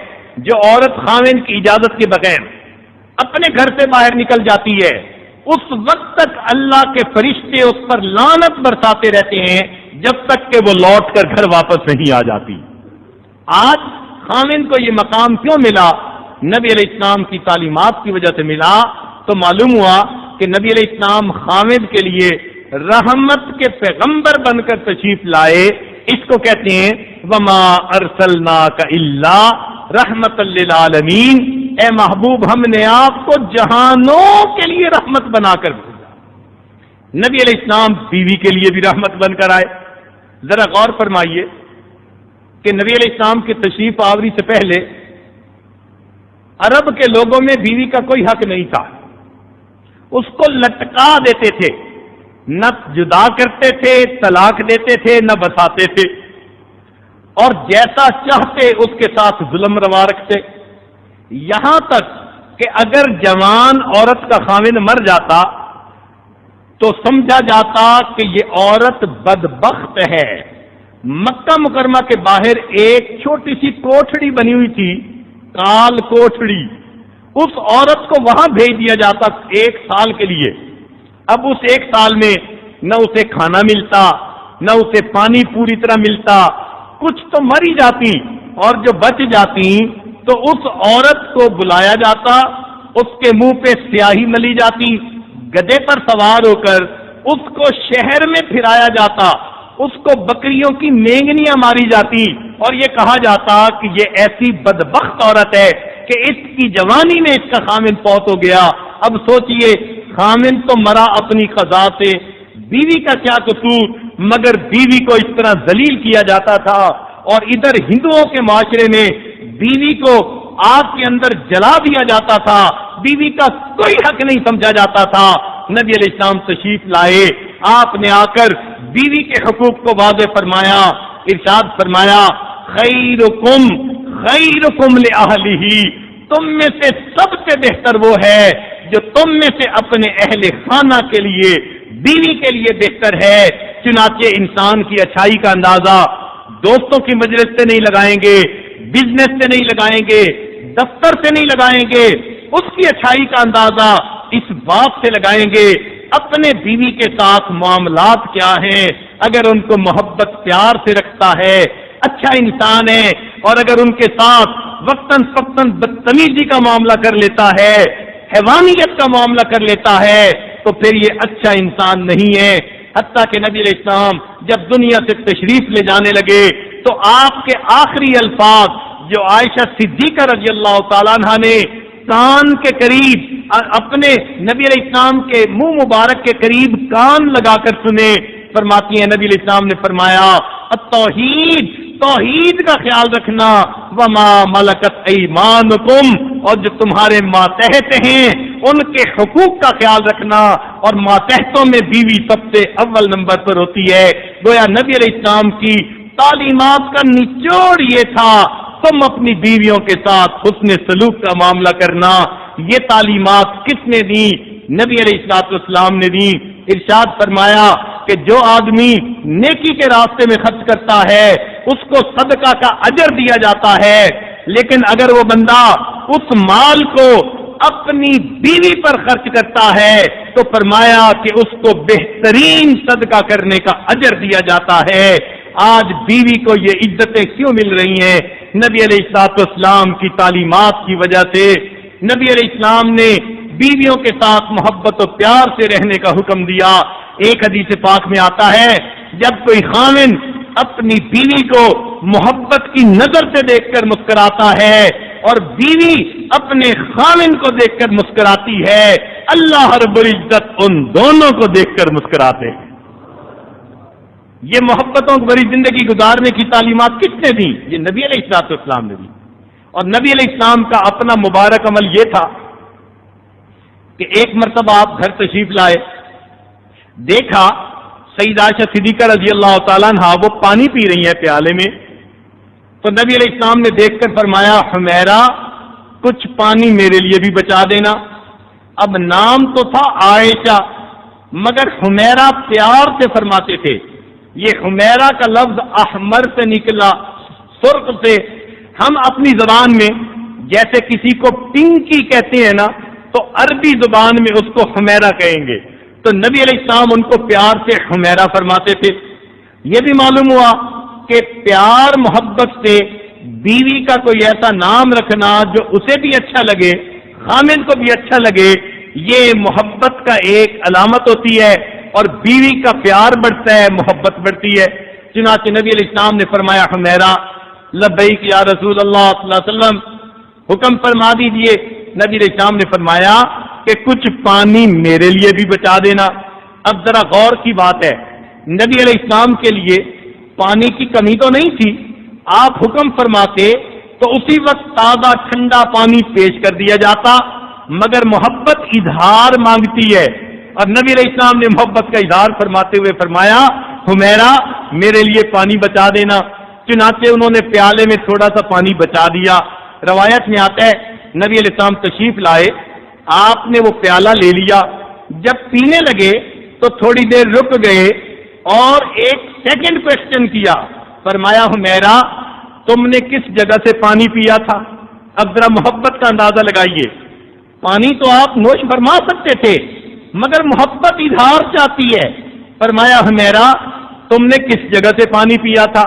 جو عورت خاوند کی اجازت کے بغیر اپنے گھر سے باہر نکل جاتی ہے، اس وقت تک اللہ کے فرشتے اس پر لعنت برساتے رہتے ہیں جب تک کہ وہ لوٹ کر گھر واپس نہیں آ جاتی. آج خاوند کو یہ مقام کیوں ملا؟ نبی علیہ السلام کی تعلیمات کی وجہ سے ملا. تو معلوم ہوا کہ نبی علیہ السلام خاوند کے لیے رحمت کے پیغمبر بن کر تشریف لائے. اس کو کہتے ہیں وما ارسلناک الا رحمت للعالمین، اے محبوب ہم نے آپ کو جہانوں کے لیے رحمت بنا کر بھیجا. نبی علیہ السلام بیوی کے لیے بھی رحمت بن کر آئے. ذرا غور فرمائیے کہ نبی علیہ السلام کی تشریف آوری سے پہلے عرب کے لوگوں میں بیوی کا کوئی حق نہیں تھا. اس کو لٹکا دیتے تھے، نہ جدا کرتے تھے، طلاق دیتے تھے، نہ بساتے تھے. اور جیسا چاہتے اس کے ساتھ ظلم روا رکھتے، یہاں تک کہ اگر جوان عورت کا خاوند مر جاتا تو سمجھا جاتا کہ یہ عورت بدبخت ہے۔ مکہ مکرمہ کے باہر ایک چھوٹی سی کوٹھڑی بنی ہوئی تھی، کال کوٹھڑی، اس عورت کو وہاں بھیج دیا جاتا 1 سال کے لیے۔ اب اس 1 سال میں نہ اسے کھانا ملتا، نہ اسے پانی پوری طرح ملتا، کچھ تو مر ہی جاتی، اور جو بچ جاتی تو اس عورت کو بلایا جاتا، اس کے منہ پہ سیاہی ملی جاتی، گدھے پر سوار ہو کر اس کو شہر میں پھرایا جاتا، اس کو بکریوں کی مینگنیاں ماری جاتی، اور یہ کہا جاتا کہ یہ ایسی بدبخت عورت ہے کہ اس کی جوانی میں اس کا خامن فوت ہو گیا۔ اب سوچئے، خامن تو مرا اپنی قضا سے، بیوی کا کیا قصور، مگر بیوی کو اس طرح ذلیل کیا جاتا تھا۔ اور ادھر ہندوؤں کے معاشرے میں بیوی کو آگ کے اندر جلا دیا جاتا تھا، بیوی کا کوئی حق نہیں سمجھا جاتا تھا۔ نبی علیہ السلام تشریف لائے، آپ نے آ کر بیوی کے حقوق کو واضح فرمایا، ارشاد فرمایا خیرکم خیرکم لأہلہ، تم میں سے سب سے بہتر وہ ہے جو تم میں سے اپنے اہل خانہ کے لیے، بیوی کے لیے بہتر ہے۔ چنانچہ انسان کی اچھائی کا اندازہ دوستوں کی مجلس سے نہیں لگائیں گے، بزنس سے نہیں لگائیں گے، دفتر سے نہیں لگائیں گے، اس کی اچھائی کا اندازہ اس بات سے لگائیں گے اپنے بیوی کے ساتھ معاملات کیا ہیں۔ اگر ان کو محبت پیار سے رکھتا ہے، اچھا انسان ہے، اور اگر ان کے ساتھ وقتاً فوقتاً بدتمیزی کا معاملہ کر لیتا ہے، حیوانیت کا معاملہ کر لیتا ہے، تو پھر یہ اچھا انسان نہیں ہے۔ حتیٰ کہ نبی علیہ السلام جب دنیا سے تشریف لے جانے لگے تو آپ کے آخری الفاظ جو عائشہ صدیقہ رضی اللہ تعالیٰ عنہ نے کان کے قریب اپنے نبی علیہ السلام کے منہ مبارک کے قریب کان لگا کر سنے، فرماتی ہیں نبی علیہ السلام نے فرمایا التوحید، توحید کا خیال رکھنا، وما ملکت ایمانکم، اور جو تمہارے ماتحت ہیں ان کے حقوق کا خیال رکھنا، اور ماتحتوں میں بیوی سب سے اول نمبر پر ہوتی ہے۔ گویا نبی علیہ السلام کی تعلیمات کا نچوڑ یہ تھا تم اپنی بیویوں کے ساتھ حسن سلوک کا معاملہ کرنا۔ یہ تعلیمات کس نے دی؟ نبی علیہ السلام نے دی۔ ارشاد فرمایا کہ جو آدمی نیکی کے راستے میں خرچ کرتا ہے اس کو صدقہ کا اجر دیا جاتا ہے، لیکن اگر وہ بندہ اس مال کو اپنی بیوی پر خرچ کرتا ہے تو فرمایا کہ اس کو بہترین صدقہ کرنے کا اجر دیا جاتا ہے۔ آج بیوی کو یہ عزتیں کیوں مل رہی ہیں؟ نبی علیہ السلام کی تعلیمات کی وجہ سے۔ نبی علیہ السلام نے بیویوں کے ساتھ محبت و پیار سے رہنے کا حکم دیا۔ ایک حدیث پاک میں آتا ہے جب کوئی خامن اپنی بیوی کو محبت کی نظر سے دیکھ کر مسکراتا ہے اور بیوی اپنے خامن کو دیکھ کر مسکراتی ہے، اللہ رب العزت ان دونوں کو دیکھ کر مسکراتے ہیں۔ یہ محبتوں کو بڑی زندگی گزارنے کی تعلیمات کس نے دی؟ یہ نبی علیہ السلام نے دی۔ اور نبی علیہ السلام کا اپنا مبارک عمل یہ تھا کہ ایک مرتبہ آپ گھر تشریف لائے، دیکھا سیدہ عائشہ صدیقہ رضی اللہ تعالیٰ عنہ وہ پانی پی رہی ہیں پیالے میں، تو نبی علیہ السلام نے دیکھ کر فرمایا حمیرہ کچھ پانی میرے لیے بھی بچا دینا۔ اب نام تو تھا عائشہ، مگر حمیرہ پیار سے فرماتے تھے۔ یہ حمیرہ کا لفظ احمر سے نکلا، سرخ سے۔ ہم اپنی زبان میں جیسے کسی کو پنکی کہتے ہیں نا، تو عربی زبان میں اس کو حمیرہ کہیں گے، تو نبی علیہ السلام ان کو پیار سے حمیرہ فرماتے تھے۔ یہ بھی معلوم ہوا کہ پیار محبت سے بیوی کا کوئی ایسا نام رکھنا جو اسے بھی اچھا لگے، خامن کو بھی اچھا لگے، یہ محبت کا ایک علامت ہوتی ہے، اور بیوی کا پیار بڑھتا ہے، محبت بڑھتی ہے۔ چنانچہ نبی علیہ السلام نے فرمایا حمیرہ لبیک یا رسول اللہ صلی اللہ علیہ وسلم، حکم فرما دیجئے۔ نبی علیہ السلام نے فرمایا کہ کچھ پانی میرے لیے بھی بچا دینا۔ اب ذرا غور کی بات ہے، نبی علیہ السلام کے لیے پانی کی کمی تو نہیں تھی، آپ حکم فرماتے تو اسی وقت تازہ ٹھنڈا پانی پیش کر دیا جاتا، مگر محبت اظہار مانگتی ہے، اور نبی علیہ السلام نے محبت کا اظہار فرماتے ہوئے فرمایا حمیرہ میرے لیے پانی بچا دینا۔ چنانچہ انہوں نے پیالے میں تھوڑا سا پانی بچا دیا۔ روایت میں آتا ہے نبی علیہ السلام تشریف لائے، آپ نے وہ پیالہ لے لیا، جب پینے لگے تو تھوڑی دیر رک گئے اور ایک سیکنڈ کوشچن کیا، فرمایا حمیرہ تم نے کس جگہ سے پانی پیا تھا؟ اب ذرا محبت کا اندازہ لگائیے، پانی تو آپ نوش فرما سکتے تھے مگر محبت اظہار چاہتی ہے۔ فرمایا حمیرہ تم نے کس جگہ سے پانی پیا تھا؟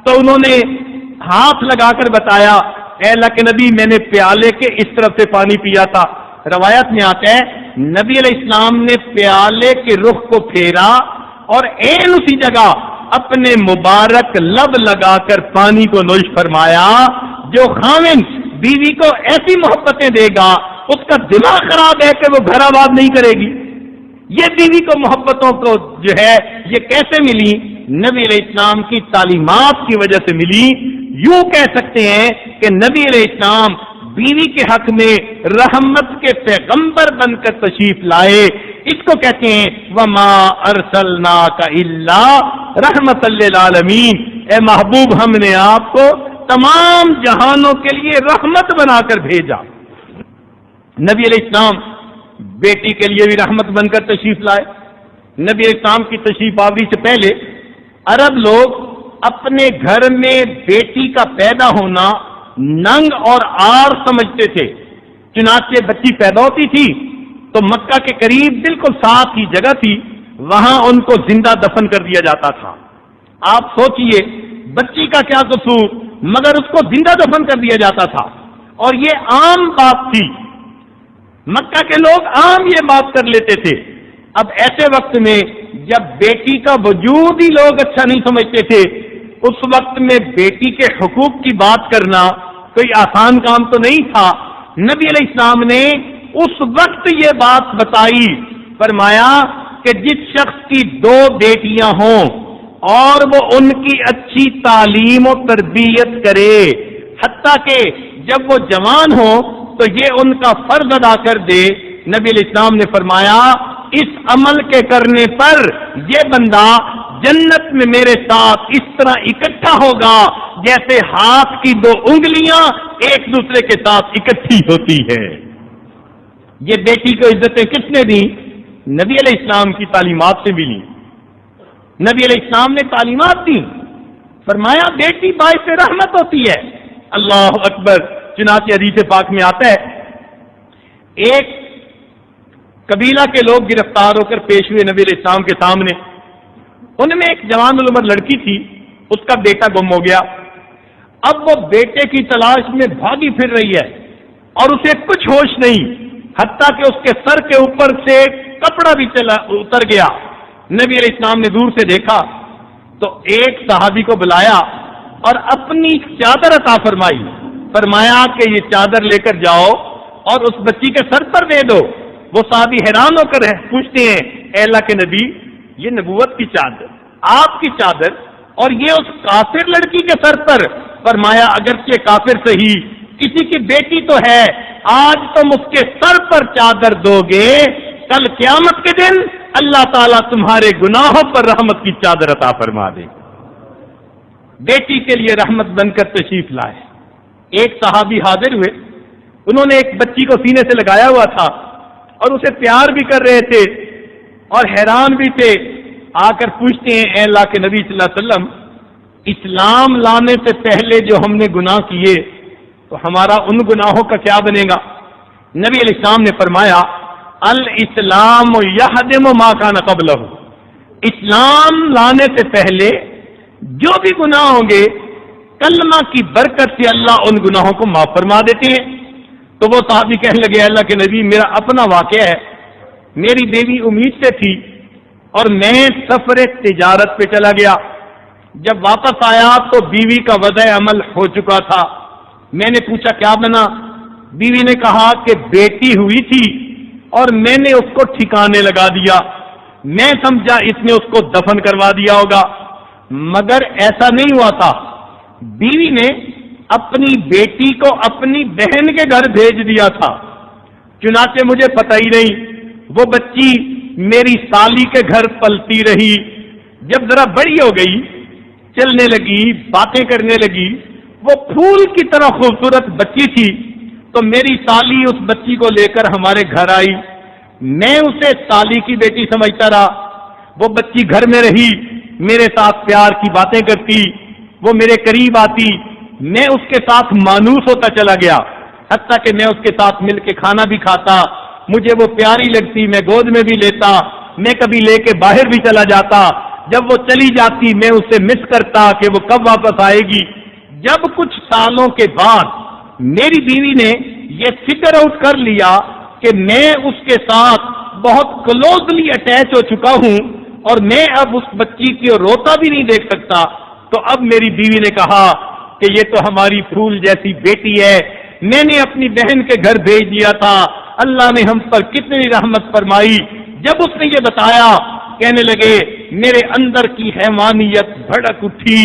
تو انہوں نے ہاتھ لگا کر بتایا، اے اللہ کے نبی میں نے پیالے کے اس طرف سے پانی پیا تھا۔ روایت میں آتا ہے نبی علیہ السلام نے پیالے کے رخ کو پھیرا اور عین اسی جگہ اپنے مبارک لب لگا کر پانی کو نوش فرمایا۔ جو خاوند بیوی کو ایسی محبتیں دے گا اس کا دماغ خراب ہے کہ وہ گھر آباد نہیں کرے گی۔ یہ بیوی کو محبتوں کو جو ہے یہ کیسے ملی؟ نبی علیہ السلام کی تعلیمات کی وجہ سے ملی۔ یوں کہہ سکتے ہیں کہ نبی علیہ السلام بیوی کے حق میں رحمت کے پیغمبر بن کر تشریف لائے۔ اس کو کہتے ہیں وما ارسلناک الا رحمت للعالمین، اے محبوب ہم نے آپ کو تمام جہانوں کے لیے رحمت بنا کر بھیجا۔ نبی علیہ السلام بیٹی کے لیے بھی رحمت بن کر تشریف لائے۔ نبی علیہ السلام کی تشریف آوری سے پہلے عرب لوگ اپنے گھر میں بیٹی کا پیدا ہونا ننگ اور آر سمجھتے تھے، چنانچہ بچی پیدا ہوتی تھی تو مکہ کے قریب بالکل ساتھ ہی جگہ تھی، وہاں ان کو زندہ دفن کر دیا جاتا تھا۔ آپ سوچئے بچی کا کیا قصور، مگر اس کو زندہ دفن کر دیا جاتا تھا اور یہ عام بات تھی، مکہ کے لوگ عام یہ بات کر لیتے تھے۔ اب ایسے وقت میں جب بیٹی کا وجود ہی لوگ اچھا نہیں سمجھتے تھے، اس وقت میں بیٹی کے حقوق کی بات کرنا کوئی آسان کام تو نہیں تھا۔ نبی علیہ السلام نے اس وقت یہ بات بتائی، فرمایا کہ جس شخص کی 2 بیٹیاں ہوں اور وہ ان کی اچھی تعلیم و تربیت کرے، حتیٰ کہ جب وہ جوان ہوں تو یہ ان کا فرض ادا کر دے، نبی علیہ السلام نے فرمایا اس عمل کے کرنے پر یہ بندہ جنت میں میرے ساتھ اس طرح اکٹھا ہوگا جیسے ہاتھ کی 2 انگلیاں ایک دوسرے کے ساتھ اکٹھی ہوتی ہے۔ یہ بیٹی کو عزتیں کس نے دی؟ نبی علیہ السلام کی تعلیمات سے ملی۔ نبی علیہ السلام نے تعلیمات دی، فرمایا بیٹی باعث رحمت ہوتی ہے۔ اللہ اکبر، چنانچہ حدیث پاک میں آتا ہے ایک قبیلہ کے لوگ گرفتار ہو کر پیش ہوئے نبی علیہ السلام کے سامنے۔ ان میں ایک جوان العمر لڑکی تھی، اس کا بیٹا گم ہو گیا۔ اب وہ بیٹے کی تلاش میں بھاگی پھر رہی ہے اور اسے کچھ ہوش نہیں، حتیٰ کہ اس کے سر کے اوپر سے کپڑا بھی اتر گیا۔ نبی علیہ السلام نے دور سے دیکھا تو ایک صحابی کو بلایا اور اپنی چادر عطا فرمائی، فرمایا کہ یہ چادر لے کر جاؤ اور اس بچی کے سر پر دے دو۔ وہ صحابی حیران ہو کر پوچھتے ہیں اے اللہ کے نبی، یہ نبوت کی چادر، آپ کی چادر، اور یہ اس کافر لڑکی کے سر پر؟ فرمایا اگرچہ کافر صحیح، کسی کی بیٹی تو ہے، آج تم اس کے سر پر چادر دو گے، کل قیامت کے دن اللہ تعالیٰ تمہارے گناہوں پر رحمت کی چادر عطا فرما دے۔ بیٹی کے لیے رحمت بن کر تشریف لائے۔ ایک صحابی حاضر ہوئے، انہوں نے ایک بچی کو سینے سے لگایا ہوا تھا اور اسے پیار بھی کر رہے تھے اور حیران بھی تھے۔ آ کر پوچھتے ہیں اے اللہ کے نبی صلی اللہ علیہ وسلم، اسلام لانے سے پہلے جو ہم نے گناہ کیے تو ہمارا ان گناہوں کا کیا بنے گا؟ نبی علیہ السلام نے فرمایا الاسلام یہدم ما کان قبلہ، اسلام لانے سے پہلے جو بھی گناہ ہوں گے کلمہ کی برکت سے اللہ ان گناہوں کو معاف فرما دیتے ہیں۔ تو وہ صحابی کہنے لگے اللہ کے نبی، میرا اپنا واقعہ ہے، میری بیوی امید سے تھی اور میں سفر تجارت پہ چلا گیا، جب واپس آیا تو بیوی کا وضع عمل ہو چکا تھا۔ میں نے پوچھا کیا بنا؟ بیوی نے کہا کہ بیٹی ہوئی تھی اور میں نے اس کو ٹھکانے لگا دیا، میں سمجھا اس نے اس کو دفن کروا دیا ہوگا، مگر ایسا نہیں ہوا تھا۔ بیوی نے اپنی بیٹی کو اپنی بہن کے گھر بھیج دیا تھا، چنانچہ مجھے پتہ ہی نہیں، وہ بچی میری سالی کے گھر پلتی رہی۔ جب ذرا بڑی ہو گئی، چلنے لگی، باتیں کرنے لگی، وہ پھول کی طرح خوبصورت بچی تھی، تو میری سالی اس بچی کو لے کر ہمارے گھر آئی۔ میں اسے سالی کی بیٹی سمجھتا رہا، وہ بچی گھر میں رہی، میرے ساتھ پیار کی باتیں کرتی، وہ میرے قریب آتی، میں اس کے ساتھ مانوس ہوتا چلا گیا، حتیٰ کہ میں اس کے ساتھ مل کے کھانا بھی کھاتا، مجھے وہ پیاری لگتی، میں گود میں بھی لیتا، میں کبھی لے کے باہر بھی چلا جاتا، جب وہ چلی جاتی میں اسے مس کرتا کہ وہ کب واپس آئے گی۔ جب کچھ سالوں کے بعد میری بیوی نے یہ فگر آؤٹ کر لیا کہ میں اس کے ساتھ بہت کلوزلی اٹیچ ہو چکا ہوں اور میں اب اس بچی کو روتا بھی نہیں دیکھ سکتا، تو اب میری بیوی نے کہا کہ یہ تو ہماری پھول جیسی بیٹی ہے، میں نے اپنی بہن کے گھر بھیج دیا تھا، اللہ نے ہم پر کتنی رحمت فرمائی۔ جب اس نے یہ بتایا، کہنے لگے میرے اندر کی حیوانیت بھڑک اٹھی،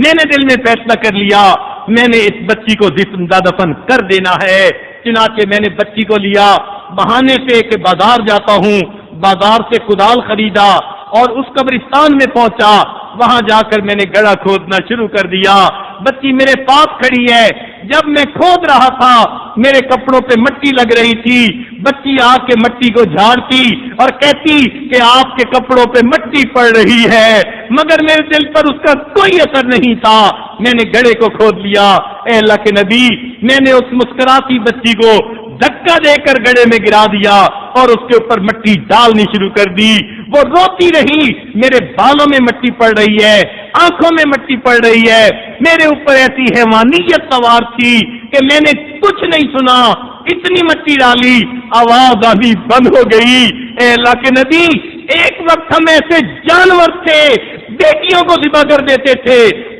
میں نے دل میں فیصلہ کر لیا میں نے اس بچی کو زندہ دفن کر دینا ہے۔ چنانچہ میں نے بچی کو لیا، بہانے سے کہ بازار جاتا ہوں، بازار سے کدال خریدا اور اس قبرستان میں پہنچا، وہاں جا کر میں نے گڑھا کھودنا شروع کر دیا۔ بچی میرے پاس کھڑی ہے، جب میں کھود رہا تھا میرے کپڑوں پہ مٹی لگ رہی تھی، بچی آ کے مٹی کو جھاڑتی اور کہتی کہ آپ کے کپڑوں پہ مٹی پڑ رہی ہے، مگر میرے دل پر اس کا کوئی اثر نہیں تھا، میں نے گڑھے کو کھود لیا۔ اے اللہ کے نبی، میں نے اس مسکراتی بچی کو دھکا دے کر گڑھے میں گرا دیا اور اس کے اوپر مٹی ڈالنی شروع کر دی، وہ روتی رہی، میرے بالوں میں مٹی پڑ رہی ہے، آنکھوں میں مٹی پڑ رہی ہے، میرے اوپر ایسی حیوانیت سوار تھی کہ میں نے کچھ نہیں سنا، اتنی مٹی ڈالی آواز آنی بند ہو گئی۔ اے اللہ کے نبی، ایک وقت ہم ایسے جانور تھے بیٹیوں کو ذبح کر دیتے تھے،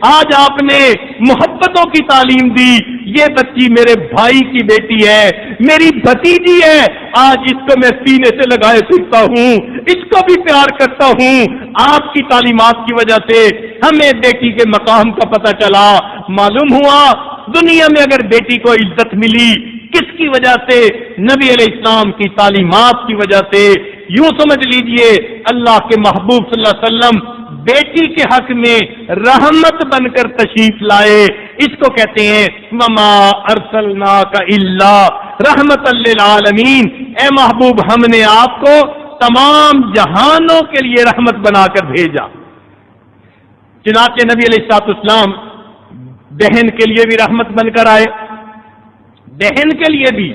آج آپ نے محبتوں کی تعلیم دی، یہ بچی میرے بھائی کی بیٹی ہے، میری بھتیجی ہے، آج اس کو میں سینے سے لگائے پھرتا ہوں، اس کو بھی پیار کرتا ہوں۔ آپ کی تعلیمات کی وجہ سے ہمیں بیٹی کے مقام کا پتہ چلا، معلوم ہوا دنیا میں اگر بیٹی کو عزت ملی کس کی وجہ سے؟ نبی علیہ السلام کی تعلیمات کی وجہ سے۔ یوں سمجھ لیجئے اللہ کے محبوب صلی اللہ علیہ وسلم بیٹی کے حق میں رحمت بن کر تشریف لائے، اس کو کہتے ہیں وما ارسلناک الا رحمت للعالمین۔ اے محبوب، ہم نے آپ کو تمام جہانوں کے لیے رحمت بنا کر بھیجا۔ چنانچہ نبی علیہ السلام بہن کے لیے بھی رحمت بن کر آئے، بہن کے لیے بھی۔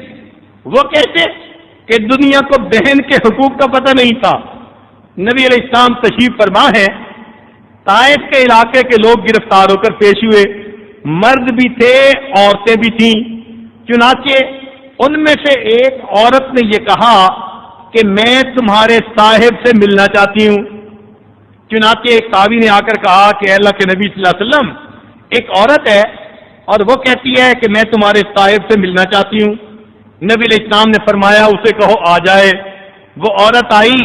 وہ کیسے کہ دنیا کو بہن کے حقوق کا پتہ نہیں تھا۔ نبی علیہ السلام تشریف فرما ہے، طائف کے علاقے کے لوگ گرفتار ہو کر پیش ہوئے، مرد بھی تھے عورتیں بھی تھیں۔ چنانچہ ان میں سے ایک عورت نے یہ کہا کہ میں تمہارے صاحب سے ملنا چاہتی ہوں۔ چنانچہ ایک صحابی نے آ کر کہا کہ اللہ کے نبی صلی اللہ علیہ وسلم، ایک عورت ہے اور وہ کہتی ہے کہ میں تمہارے صاحب سے ملنا چاہتی ہوں۔ نبی علیہ السلام نے فرمایا اسے کہو آ جائے۔ وہ عورت آئی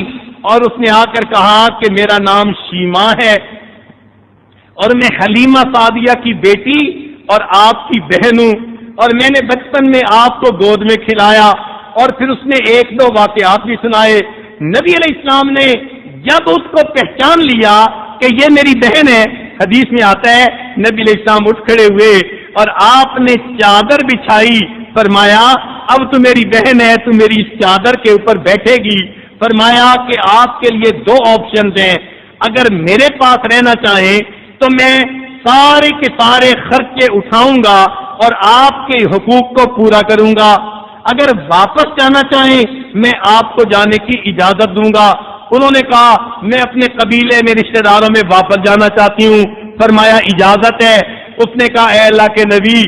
اور اس نے آ کر کہا کہ میرا نام شیما ہے اور میں حلیمہ سعدیہ کی بیٹی اور آپ کی بہن ہوں، اور میں نے بچپن میں آپ کو گود میں کھلایا۔ اور پھر اس نے ایک دو واقعات بھی سنائے۔ نبی علیہ السلام نے جب اس کو پہچان لیا کہ یہ میری بہن ہے، حدیث میں آتا ہے نبی علیہ السلام اٹھ کھڑے ہوئے اور آپ نے چادر بچھائی، فرمایا اب تو میری بہن ہے، تو میری اس چادر کے اوپر بیٹھے گی۔ فرمایا کہ آپ کے لیے دو آپشنز ہیں، اگر میرے پاس رہنا چاہیں تو میں سارے کے سارے خرچے اٹھاؤں گا اور آپ کے حقوق کو پورا کروں گا، اگر واپس جانا چاہیں میں آپ کو جانے کی اجازت دوں گا۔ انہوں نے کہا میں اپنے قبیلے میں رشتہ داروں میں واپس جانا چاہتی ہوں۔ فرمایا اجازت ہے۔ اس نے کہا اے اللہ کے نبی،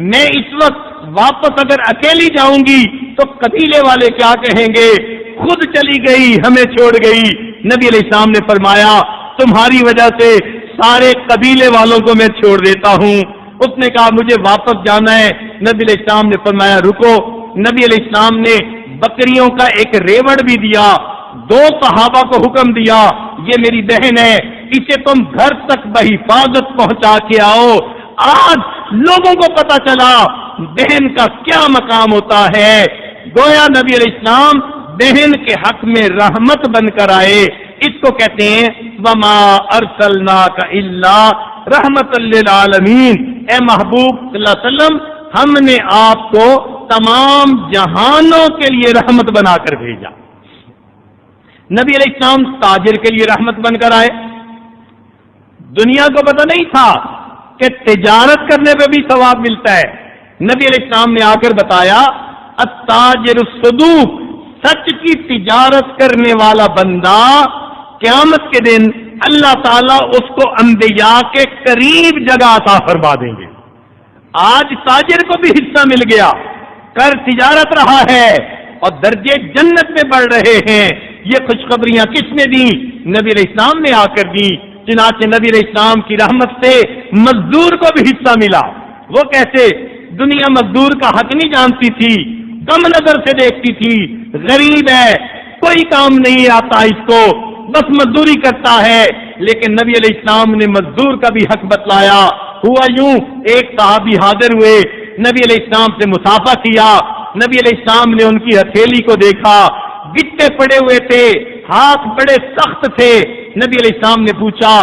میں اس وقت واپس اگر اکیلی جاؤں گی تو قبیلے والے کیا کہیں گے؟ خود چلی گئی، ہمیں چھوڑ گئی۔ نبی علیہ السلام نے فرمایا تمہاری وجہ سے سارے قبیلے والوں کو میں چھوڑ دیتا ہوں۔ اس نے کہا مجھے واپس جانا ہے۔ نبی علیہ السلام نے فرمایا رکو۔ نبی علیہ السلام نے بکریوں کا ایک ریوڑ بھی دیا، دو صحابہ کو حکم دیا یہ میری بہن ہے، اسے تم گھر تک بحفاظت پہنچا کے آؤ۔ آج لوگوں کو پتا چلا بہن کا کیا مقام ہوتا ہے۔ گویا نبی علیہ السلام بہن کے حق میں رحمت بن کر آئے۔ اس کو کہتے ہیں وما ارسلناک الا رحمت للعالمین، اے محبوب صلی اللہ علیہ وسلم ہم نے آپ کو تمام جہانوں کے لیے رحمت بنا کر بھیجا۔ نبی علیہ السلام تاجر کے لیے رحمت بن کر آئے۔ دنیا کو پتہ نہیں تھا کہ تجارت کرنے پہ بھی ثواب ملتا ہے۔ نبی علیہ السلام نے آ کر بتایا التاجر الصدوق، سچ کی تجارت کرنے والا بندہ قیامت کے دن اللہ تعالیٰ اس کو انبیاء کے قریب جگہ عطا فرما دیں گے۔ آج تاجر کو بھی حصہ مل گیا، کر تجارت رہا ہے اور درجے جنت میں بڑھ رہے ہیں۔ یہ خوشخبریاں کس نے دی؟ نبی علیہ السلام نے آ کر دی۔ چنانچہ نبی علیہ السلام کی رحمت سے مزدور کو بھی حصہ ملا۔ وہ کیسے؟ دنیا مزدور کا حق نہیں جانتی تھی، کم نظر سے دیکھتی تھی، غریب ہے، کوئی کام نہیں آتا اس کو، بس مزدوری کرتا ہے۔ لیکن نبی علیہ السلام نے مزدور کا بھی حق بتلایا۔ ہوا یوں، ایک صحابی حاضر ہوئے، نبی علیہ السلام سے مصافحہ کیا۔ نبی علیہ السلام نے ان کی ہتھیلی کو دیکھا، گٹے پڑے ہوئے تھے، ہاتھ بڑے سخت تھے۔ نبی علیہ السلام نے پوچھا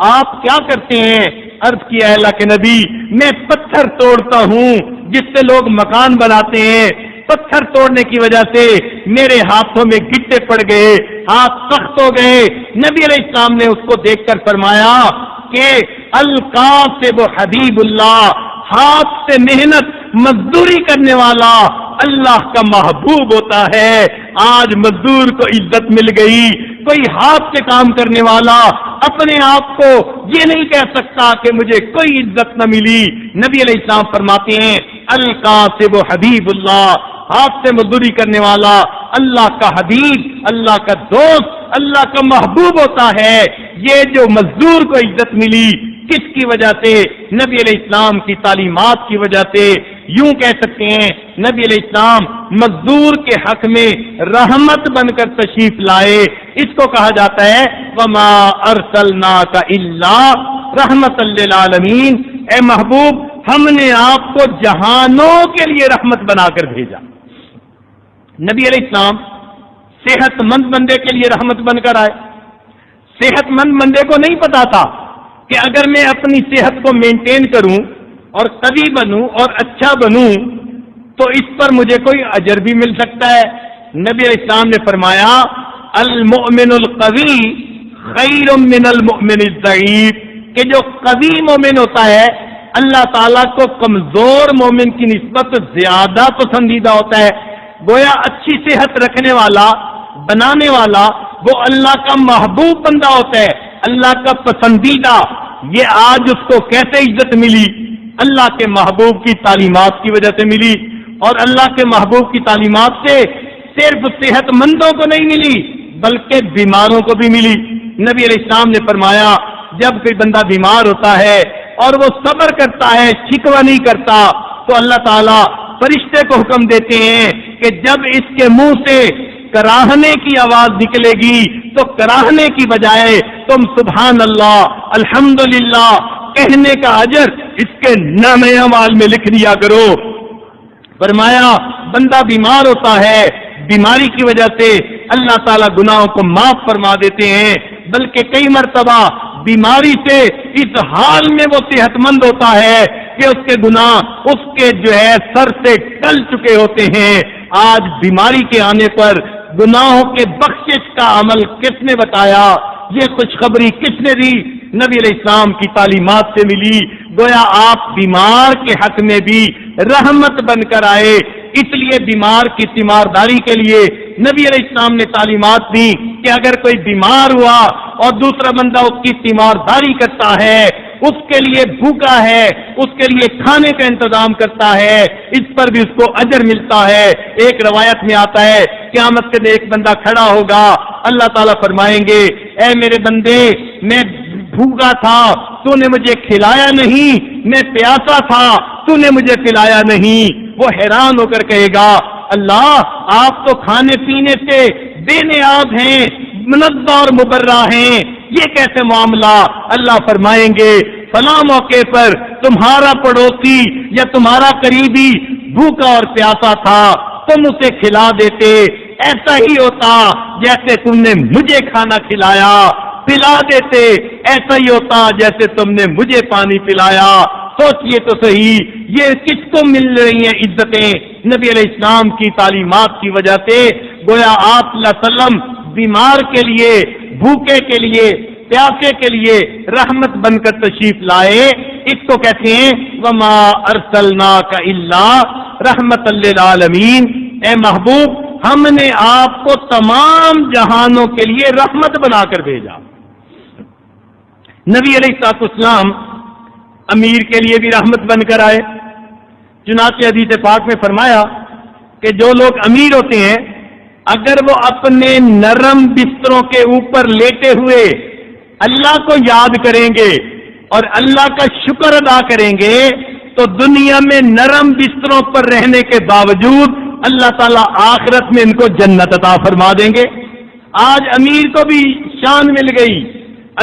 آپ کیا کرتے ہیں؟ عرض کیا اللہ کے نبی میں پتھر توڑتا ہوں جس سے لوگ مکان بناتے ہیں، پتھر توڑنے کی وجہ سے میرے ہاتھوں میں گٹے پڑ گئے، ہاتھ سخت ہو گئے۔ نبی علیہ السلام نے اس کو دیکھ کر فرمایا کہ القاسب حبیب اللہ، ہاتھ سے محنت مزدوری کرنے والا اللہ کا محبوب ہوتا ہے۔ آج مزدور کو عزت مل گئی۔ کوئی ہاتھ سے کام کرنے والا اپنے آپ کو یہ نہیں کہہ سکتا کہ مجھے کوئی عزت نہ ملی۔ نبی علیہ السلام فرماتے ہیں القاسب حبیب اللہ، ہاتھ سے مزدوری کرنے والا اللہ کا حبیب، اللہ کا دوست، اللہ کا محبوب ہوتا ہے۔ یہ جو مزدور کو عزت ملی کس کی وجہ سے؟ نبی علیہ السلام کی تعلیمات کی وجہ سے۔ یوں کہہ سکتے ہیں نبی علیہ السلام مزدور کے حق میں رحمت بن کر تشریف لائے۔ اس کو کہا جاتا ہے وما ارسلناک الا رحمت للعالمین، اے محبوب ہم نے آپ کو جہانوں کے لیے رحمت بنا کر بھیجا۔ نبی علیہ السلام صحت مند بندے کے لیے رحمت بن کر آئے۔ صحت مند بندے کو نہیں پتا تھا کہ اگر میں اپنی صحت کو مینٹین کروں اور قوی بنوں اور اچھا بنوں تو اس پر مجھے کوئی اجر بھی مل سکتا ہے۔ نبی علیہ السلام نے فرمایا المؤمن القوی خیر من المؤمن الضعیف، کہ جو قوی مومن ہوتا ہے اللہ تعالیٰ کو کمزور مومن کی نسبت زیادہ پسندیدہ ہوتا ہے۔ گویا اچھی صحت رکھنے والا، بنانے والا وہ اللہ کا محبوب بندہ ہوتا ہے، اللہ کا پسندیدہ۔ یہ آج اس کو کیسے عزت ملی؟ اللہ کے محبوب کی تعلیمات کی وجہ سے ملی، اور اللہ کے محبوب کی تعلیمات سے صرف صحت مندوں کو نہیں ملی بلکہ بیماروں کو بھی ملی۔ نبی علیہ السلام نے فرمایا جب کوئی بندہ بیمار ہوتا ہے اور وہ صبر کرتا ہے، شکوہ نہیں کرتا، تو اللہ تعالیٰ فرشتے کو حکم دیتے ہیں کہ جب اس کے منہ سے کراہنے کی آواز نکلے گی تو کراہنے کی بجائے تم سبحان اللہ الحمدللہ کہنے کا اجر اس کے نامہ اعمال میں لکھ دیا کرو۔ فرمایا بندہ بیمار ہوتا ہے، بیماری کی وجہ سے اللہ تعالیٰ گناہوں کو معاف فرما دیتے ہیں، بلکہ کئی مرتبہ بیماری سے اس حال میں وہ صحت مند ہوتا ہے کہ اس کے گناہ اس کے سر سے ٹل چکے ہوتے ہیں۔ آج بیماری کے آنے پر گناہوں کے بخشش کا عمل کس نے بتایا؟ یہ خوشخبری کس نے دی؟ نبی علیہ السلام کی تعلیمات سے ملی۔ گویا آپ بیمار کے حق میں بھی رحمت بن کر آئے، اس لیے بیمار کی تیمارداری کے لیے نبی علیہ السلام نے تعلیمات دی کہ اگر کوئی بیمار ہوا اور دوسرا بندہ اس کی تیمارداری کرتا ہے، اس کے لیے بھوکا ہے، اس کے لیے کھانے کا انتظام کرتا ہے، اس پر بھی اس کو اجر ملتا ہے۔ ایک روایت میں آتا ہے قیامت کے دن ایک بندہ کھڑا ہوگا، اللہ تعالیٰ فرمائیں گے اے میرے بندے میں بھوکا تھا تو نے مجھے کھلایا نہیں، میں پیاسا تھا تو نے مجھے پلایا نہیں۔ وہ حیران ہو کر کہے گا اللہ آپ تو کھانے پینے سے بے نیاز ہیں، منزہ اور مبرہ ہیں، یہ کیسے معاملہ؟ اللہ فرمائیں گے فلاں موقع پر تمہارا پڑوسی یا تمہارا قریبی بھوکا اور پیاسا تھا، تم اسے کھلا دیتے، ایسا ہی ہوتا جیسے تم نے مجھے کھانا کھلایا۔ پلا دیتے، ایسا ہی ہوتا جیسے تم نے مجھے پانی پلایا۔ سوچئے تو صحیح، یہ کس کو مل رہی ہیں عزتیں؟ نبی علیہ السلام کی تعلیمات کی وجہ سے گویا آپ صلی اللہ علیہ وسلم بیمار کے لیے، بھوکے کے لیے، پیاسے کے لیے رحمت بن کر تشریف لائے۔ اس کو کہتے ہیں وما ارسلناک الا رحمت للعالمین۔ اے محبوب، ہم نے آپ کو تمام جہانوں کے لیے رحمت بنا کر بھیجا۔ نبی علیہ السلام امیر کے لیے بھی رحمت بن کر آئے۔ چنانچہ حدیث پاک میں فرمایا کہ جو لوگ امیر ہوتے ہیں اگر وہ اپنے نرم بستروں کے اوپر لیٹے ہوئے اللہ کو یاد کریں گے اور اللہ کا شکر ادا کریں گے تو دنیا میں نرم بستروں پر رہنے کے باوجود اللہ تعالیٰ آخرت میں ان کو جنت عطا فرما دیں گے۔ آج امیر کو بھی شان مل گئی،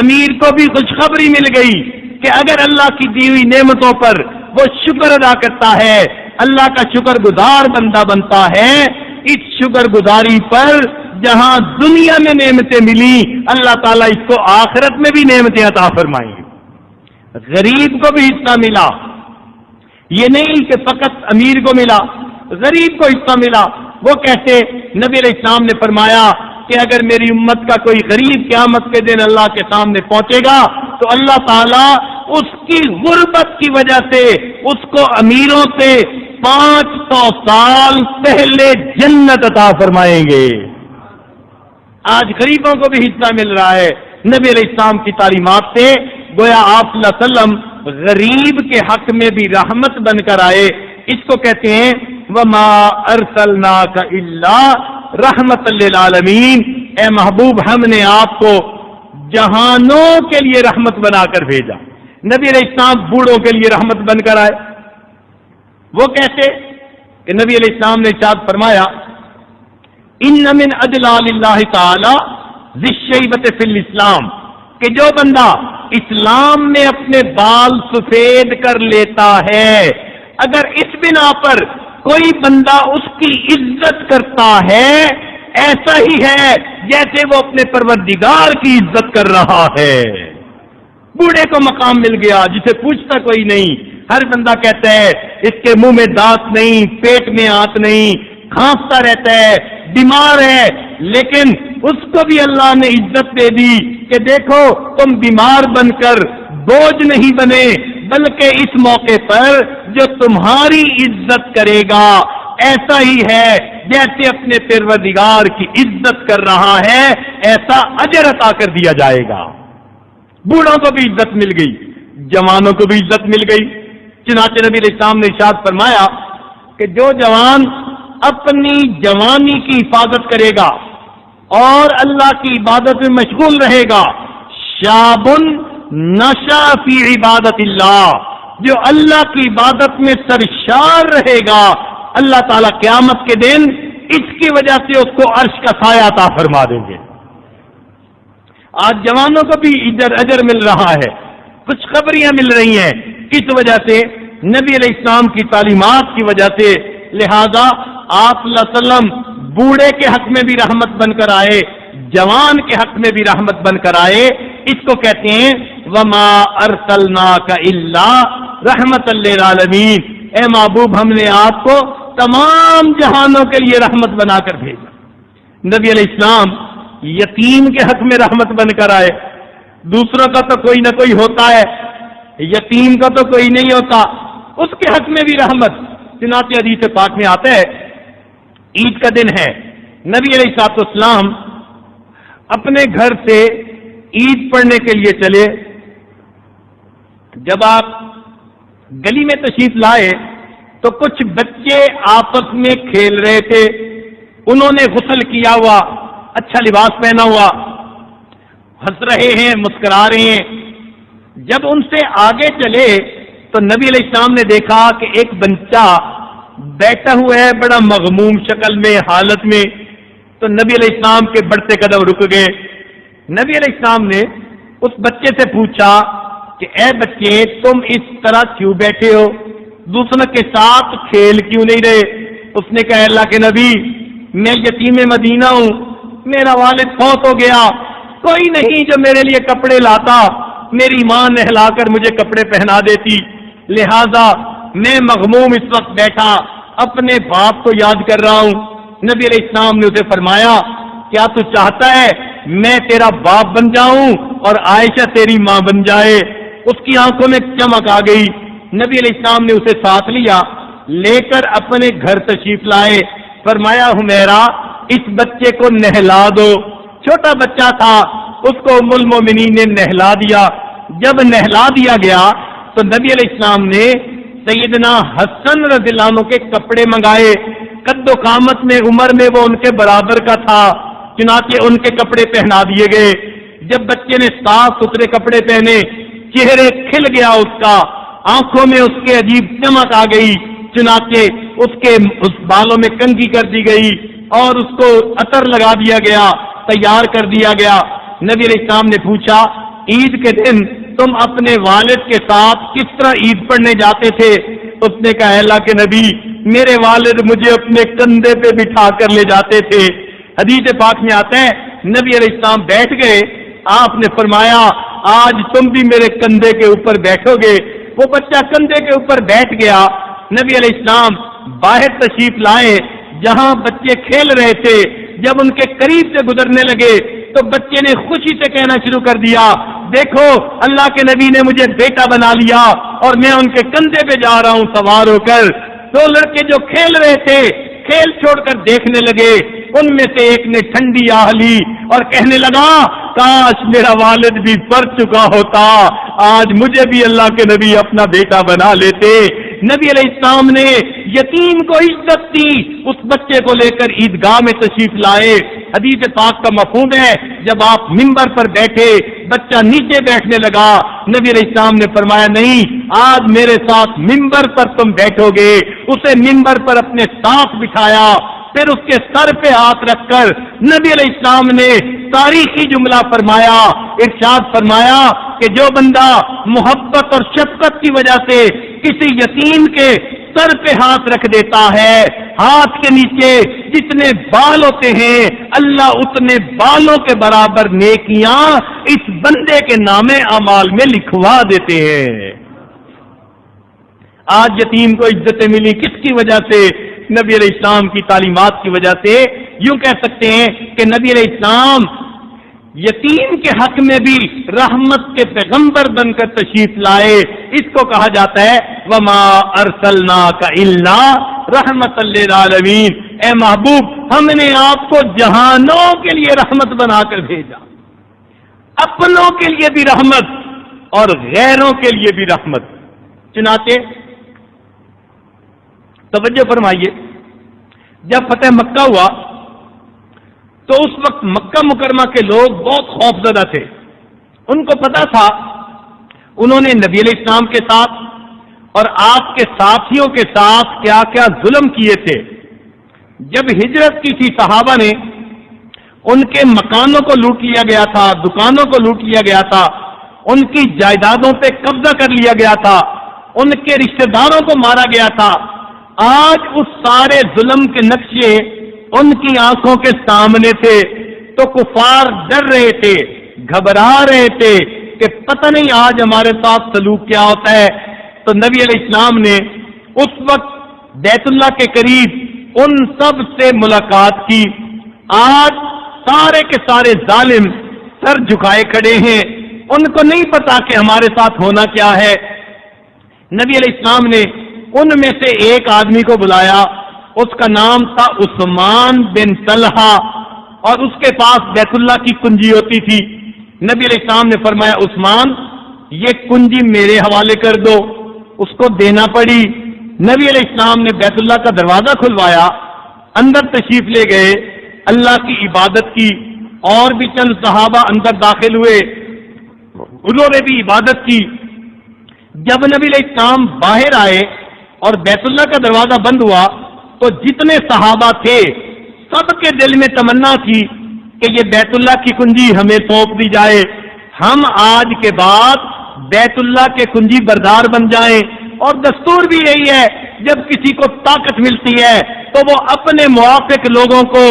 امیر کو بھی خوشخبری مل گئی کہ اگر اللہ کی دی ہوئی نعمتوں پر وہ شکر ادا کرتا ہے، اللہ کا شکر گزار بندہ بنتا ہے، اس شکر گزاری پر جہاں دنیا میں نعمتیں ملی اللہ تعالیٰ اس کو آخرت میں بھی نعمتیں عطا فرمائیں گے۔ غریب کو بھی حصہ ملا، یہ نہیں کہ فقط امیر کو ملا، غریب کو حصہ ملا۔ وہ کیسے؟ نبی علیہ السلام نے فرمایا کہ اگر میری امت کا کوئی غریب قیامت کے دن اللہ کے سامنے پہنچے گا تو اللہ تعالیٰ اس کی غربت کی وجہ سے اس کو امیروں سے 500 سال پہلے جنت عطا فرمائیں گے۔ آج غریبوں کو بھی حصہ مل رہا ہے۔ نبی علیہ السلام کی تعلیمات سے گویا آپ صلی اللہ علیہ وسلم غریب کے حق میں بھی رحمت بن کر آئے۔ اس کو کہتے ہیں وما ارسلناک الا رحمت للعالمین۔ اے محبوب، ہم نے آپ کو جہانوں کے لیے رحمت بنا کر بھیجا۔ نبی علیہ السلام بوڑھوں کے لیے رحمت بن کر آئے۔ وہ کیسے؟ کہ نبی علیہ السلام نے ارشاد فرمایا ان من اجلال اللہ تعالی ذی الشیبۃ فی الاسلام، کہ جو بندہ اسلام میں اپنے بال سفید کر لیتا ہے، اگر اس بنا پر کوئی بندہ اس کی عزت کرتا ہے، ایسا ہی ہے جیسے وہ اپنے پروردگار کی عزت کر رہا ہے۔ بوڑھے کو مقام مل گیا جسے پوچھتا کوئی نہیں، ہر بندہ کہتا ہے اس کے منہ میں دانت نہیں، پیٹ میں آنت نہیں، کھانستا رہتا ہے، بیمار ہے، لیکن اس کو بھی اللہ نے عزت دے دی کہ دیکھو تم بیمار بن کر بوجھ نہیں بنے، بلکہ اس موقع پر جو تمہاری عزت کرے گا ایسا ہی ہے جیسے اپنے پروردگار کی عزت کر رہا ہے، ایسا اجر عطا کر دیا جائے گا۔ بوڑھوں کو بھی عزت مل گئی، جوانوں کو بھی عزت مل گئی۔ چنانچہ نبی علیہ السلام نے ارشاد فرمایا کہ جو جوان اپنی جوانی کی حفاظت کرے گا اور اللہ کی عبادت میں مشغول رہے گا، شاب نشا فی عبادت اللہ، جو اللہ کی عبادت میں سرشار رہے گا، اللہ تعالیٰ قیامت کے دن اس کی وجہ سے اس کو عرش کا سایہ عطا فرما دیں گے۔ آج جوانوں کو بھی اجر مل رہا ہے، کچھ خبریاں مل رہی ہیں، کس وجہ سے؟ نبی علیہ السلام کی تعلیمات کی وجہ سے۔ لہذا آپ صلی اللہ علیہ وسلم بوڑھے کے حق میں بھی رحمت بن کر آئے، جوان کے حق میں بھی رحمت بن کر آئے۔ اس کو کہتے ہیں وما ارسلناک الا رحمت للعالمین۔ اے محبوب، ہم نے آپ کو تمام جہانوں کے لیے رحمت بنا کر بھیجا۔ نبی علیہ السلام یتیم کے حق میں رحمت بن کر آئے۔ دوسروں کا تو کوئی نہ کوئی ہوتا ہے، یتیم کا تو کوئی نہیں ہوتا، اس کے حق میں بھی رحمت۔ چنانچہ حدیث پاک میں آتا ہے عید کا دن ہے، نبی علیہ السلام اپنے گھر سے عید پڑھنے کے لیے چلے۔ جب آپ گلی میں تشریف لائے تو کچھ بچے آپس میں کھیل رہے تھے، انہوں نے غسل کیا ہوا، اچھا لباس پہنا ہوا، ہنس رہے ہیں، مسکرا رہے ہیں۔ جب ان سے آگے چلے تو نبی علیہ السلام نے دیکھا کہ ایک بچہ بیٹھا ہوا ہے بڑا مغموم شکل میں، حالت میں۔ تو نبی علیہ السلام کے بڑھتے قدم رک گئے۔ نبی علیہ السلام نے اس بچے سے پوچھا کہ اے بچے، تم اس طرح کیوں بیٹھے ہو؟ دوسروں کے ساتھ کھیل کیوں نہیں رہے؟ اس نے کہا اللہ کے نبی، میں یتیم مدینہ ہوں، میرا والد فوت ہو گیا، کوئی نہیں جو میرے لیے کپڑے لاتا، میری ماں نہلا کر مجھے کپڑے پہنا دیتی، لہذا میں مغموم اس وقت بیٹھا اپنے باپ کو یاد کر رہا ہوں۔ نبی علیہ السلام نے اسے فرمایا کیا تو چاہتا ہے میں تیرا باپ بن جاؤں اور عائشہ تیری ماں بن جائے؟ اس کی آنکھوں میں چمک آ گئی۔ نبی علیہ السلام نے اسے ساتھ لیا، لے کر اپنے گھر تشریف لائے، فرمایا حمیرہ اس بچے کو نہلا دو۔ چھوٹا بچہ تھا، اس کو ام المومنین نے نہلا دیا۔ جب نہلا دیا گیا تو نبی علیہ السلام نے سیدنا حسن رضی اللہ عنہ کے کپڑے منگائے، قد و قامت میں عمر میں وہ ان کے برابر کا تھا، چنانچہ ان کے کپڑے پہنا دیے گئے۔ جب بچے نے صاف ستھرے کپڑے پہنے، چہرے کھل گیا اس کا، آنکھوں میں اس کے عجیب چمک آ گئی، چنانچہ اس بالوں میں کنگھی کر دی گئی اور اس کو عطر لگا دیا گیا، تیار کر دیا گیا۔ نبی علیہ السلام نے پوچھا عید کے دن تم اپنے والد کے ساتھ کس طرح عید پڑھنے جاتے تھے؟ اس نے کہا اللہ کے نبی میرے والد مجھے اپنے کندھے پہ بٹھا کر لے جاتے تھے۔ حدیث پاک میں آتا ہے نبی علیہ السلام بیٹھ گئے، آپ نے فرمایا آج تم بھی میرے کندھے کے اوپر بیٹھو گے۔ وہ بچہ کندھے کے اوپر بیٹھ گیا۔ نبی علیہ السلام باہر تشریف لائے جہاں بچے کھیل رہے تھے، جب ان کے قریب سے گزرنے لگے تو بچے نے خوشی سے کہنا شروع کر دیا دیکھو اللہ کے نبی نے مجھے بیٹا بنا لیا اور میں ان کے کندھے پہ جا رہا ہوں سوار ہو کر۔ دو لڑکے جو کھیل رہے تھے کھیل چھوڑ کر دیکھنے لگے، ان میں سے ایک نے ٹھنڈی آہ لی اور کہنے لگا کاش میرا والد بھی مر چکا ہوتا، آج مجھے بھی اللہ کے نبی اپنا بیٹا بنا لیتے۔ نبی علیہ السلام نے یتیم کو عزت دی، اس بچے کو لے کر عیدگاہ میں تشریف لائے۔ حدیث پاک کا مفہوم ہے جب آپ منبر پر بیٹھے بچہ نیچے بیٹھنے لگا، نبی علیہ السلام نے فرمایا نہیں آج میرے ساتھ منبر پر تم بیٹھو گے۔ اسے منبر پر اپنے ساتھ بٹھایا، پھر اس کے سر پہ ہاتھ رکھ کر نبی علیہ السلام نے تاریخی جملہ فرمایا، ارشاد فرمایا کہ جو بندہ محبت اور شفقت کی وجہ سے کسی یتیم کے سر پہ ہاتھ رکھ دیتا ہے، ہاتھ کے نیچے جتنے بال ہوتے ہیں اللہ اتنے بالوں کے برابر نیکیاں اس بندے کے نام اعمال میں لکھوا دیتے ہیں۔ آج یتیم کو عزتیں ملی کس کی وجہ سے؟ نبی علیہ السلام کی تعلیمات کی وجہ سے۔ یوں کہہ سکتے ہیں کہ نبی علیہ السلام یتیم کے حق میں بھی رحمت کے پیغمبر بن کر تشریف لائے۔ اس کو کہا جاتا ہے وما ارسلناک الا رحمت للعالمین، اے محبوب ہم نے آپ کو جہانوں کے لیے رحمت بنا کر بھیجا، اپنوں کے لیے بھی رحمت اور غیروں کے لیے بھی رحمت۔ چنانچہ توجہ فرمائیے، جب فتح مکہ ہوا تو اس وقت مکہ مکرمہ کے لوگ بہت خوف زدہ تھے۔ ان کو پتا تھا انہوں نے نبی علیہ السلام کے ساتھ اور آپ کے ساتھیوں کے ساتھ کیا کیا ظلم کیے تھے۔ جب ہجرت کی تھی صحابہ نے، ان کے مکانوں کو لوٹ لیا گیا تھا، دکانوں کو لوٹ لیا گیا تھا، ان کی جائیدادوں پہ قبضہ کر لیا گیا تھا، ان کے رشتہ داروں کو مارا گیا تھا۔ آج اس سارے ظلم کے نقشے ان کی آنکھوں کے سامنے تھے تو کفار ڈر رہے تھے، گھبرا رہے تھے کہ پتہ نہیں آج ہمارے ساتھ سلوک کیا ہوتا ہے۔ تو نبی علیہ السلام نے اس وقت بیت اللہ کے قریب ان سب سے ملاقات کی۔ آج سارے کے سارے ظالم سر جھکائے کھڑے ہیں، ان کو نہیں پتا کہ ہمارے ساتھ ہونا کیا ہے۔ نبی علیہ السلام نے ان میں سے ایک آدمی کو بلایا، اس کا نام تھا عثمان بن طلحہ، اور اس کے پاس بیت اللہ کی کنجی ہوتی تھی۔ نبی علیہ السلام نے فرمایا عثمان یہ کنجی میرے حوالے کر دو، اس کو دینا پڑی۔ نبی علیہ السلام نے بیت اللہ کا دروازہ کھلوایا، اندر تشریف لے گئے، اللہ کی عبادت کی، اور بھی چند صحابہ اندر داخل ہوئے، انہوں نے بھی عبادت کی۔ جب نبی علیہ السلام باہر آئے اور بیت اللہ کا دروازہ بند ہوا تو جتنے صحابہ تھے سب کے دل میں تمنا تھی کہ یہ بیت اللہ کی کنجی ہمیں سونپ دی جائے، ہم آج کے بعد بیت اللہ کے کنجی بردار بن جائیں۔ اور دستور بھی یہی ہے جب کسی کو طاقت ملتی ہے تو وہ اپنے موافق لوگوں کو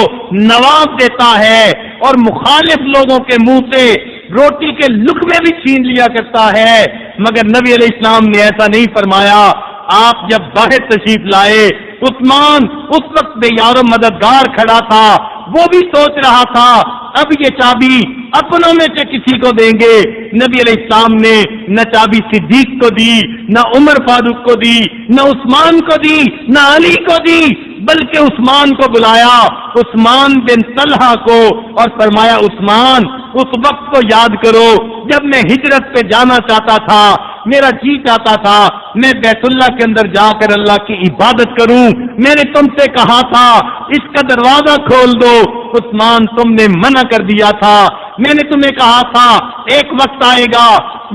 نواب دیتا ہے اور مخالف لوگوں کے منہ سے روٹی کے لقمے بھی چھین لیا کرتا ہے. مگر نبی علیہ السلام نے ایسا نہیں فرمایا. آپ جب باہر تشریف لائے، عثمان اس وقت بے یار و مددگار کھڑا تھا، وہ بھی سوچ رہا تھا اب یہ چابی اپنوں میں سے کسی کو دیں گے. نبی علیہ السلام نے نہ چابی صدیق کو دی، نہ عمر فاروق کو دی، نہ عثمان کو دی، نہ علی کو دی، بلکہ عثمان کو بلایا، عثمان بن طلحہ کو، اور فرمایا عثمان اس وقت کو یاد کرو جب میں ہجرت پہ جانا چاہتا تھا، میرا جی چاہتا تھا میں بیت اللہ کے اندر جا کر اللہ کی عبادت کروں، میں نے تم سے کہا تھا اس کا دروازہ کھول دو، عثمان تم نے منع کر دیا تھا. میں نے تمہیں کہا تھا ایک وقت آئے گا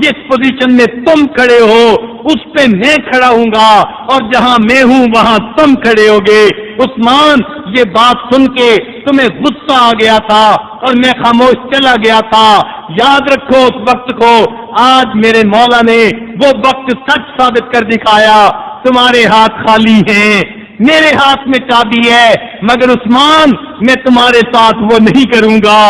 جس پوزیشن میں تم کھڑے ہو اس پہ میں کھڑا ہوں گا، اور جہاں میں ہوں وہاں تم کھڑے ہوگے. عثمان یہ بات سن کے تمہیں غصہ آ گیا تھا اور میں خاموش چلا گیا تھا. یاد رکھو اس وقت کو، آج میرے مولا نے وہ وقت سچ ثابت کر دکھایا. تمہارے ہاتھ خالی ہیں، میرے ہاتھ میں چابی ہے، مگر عثمان میں تمہارے ساتھ وہ نہیں کروں گا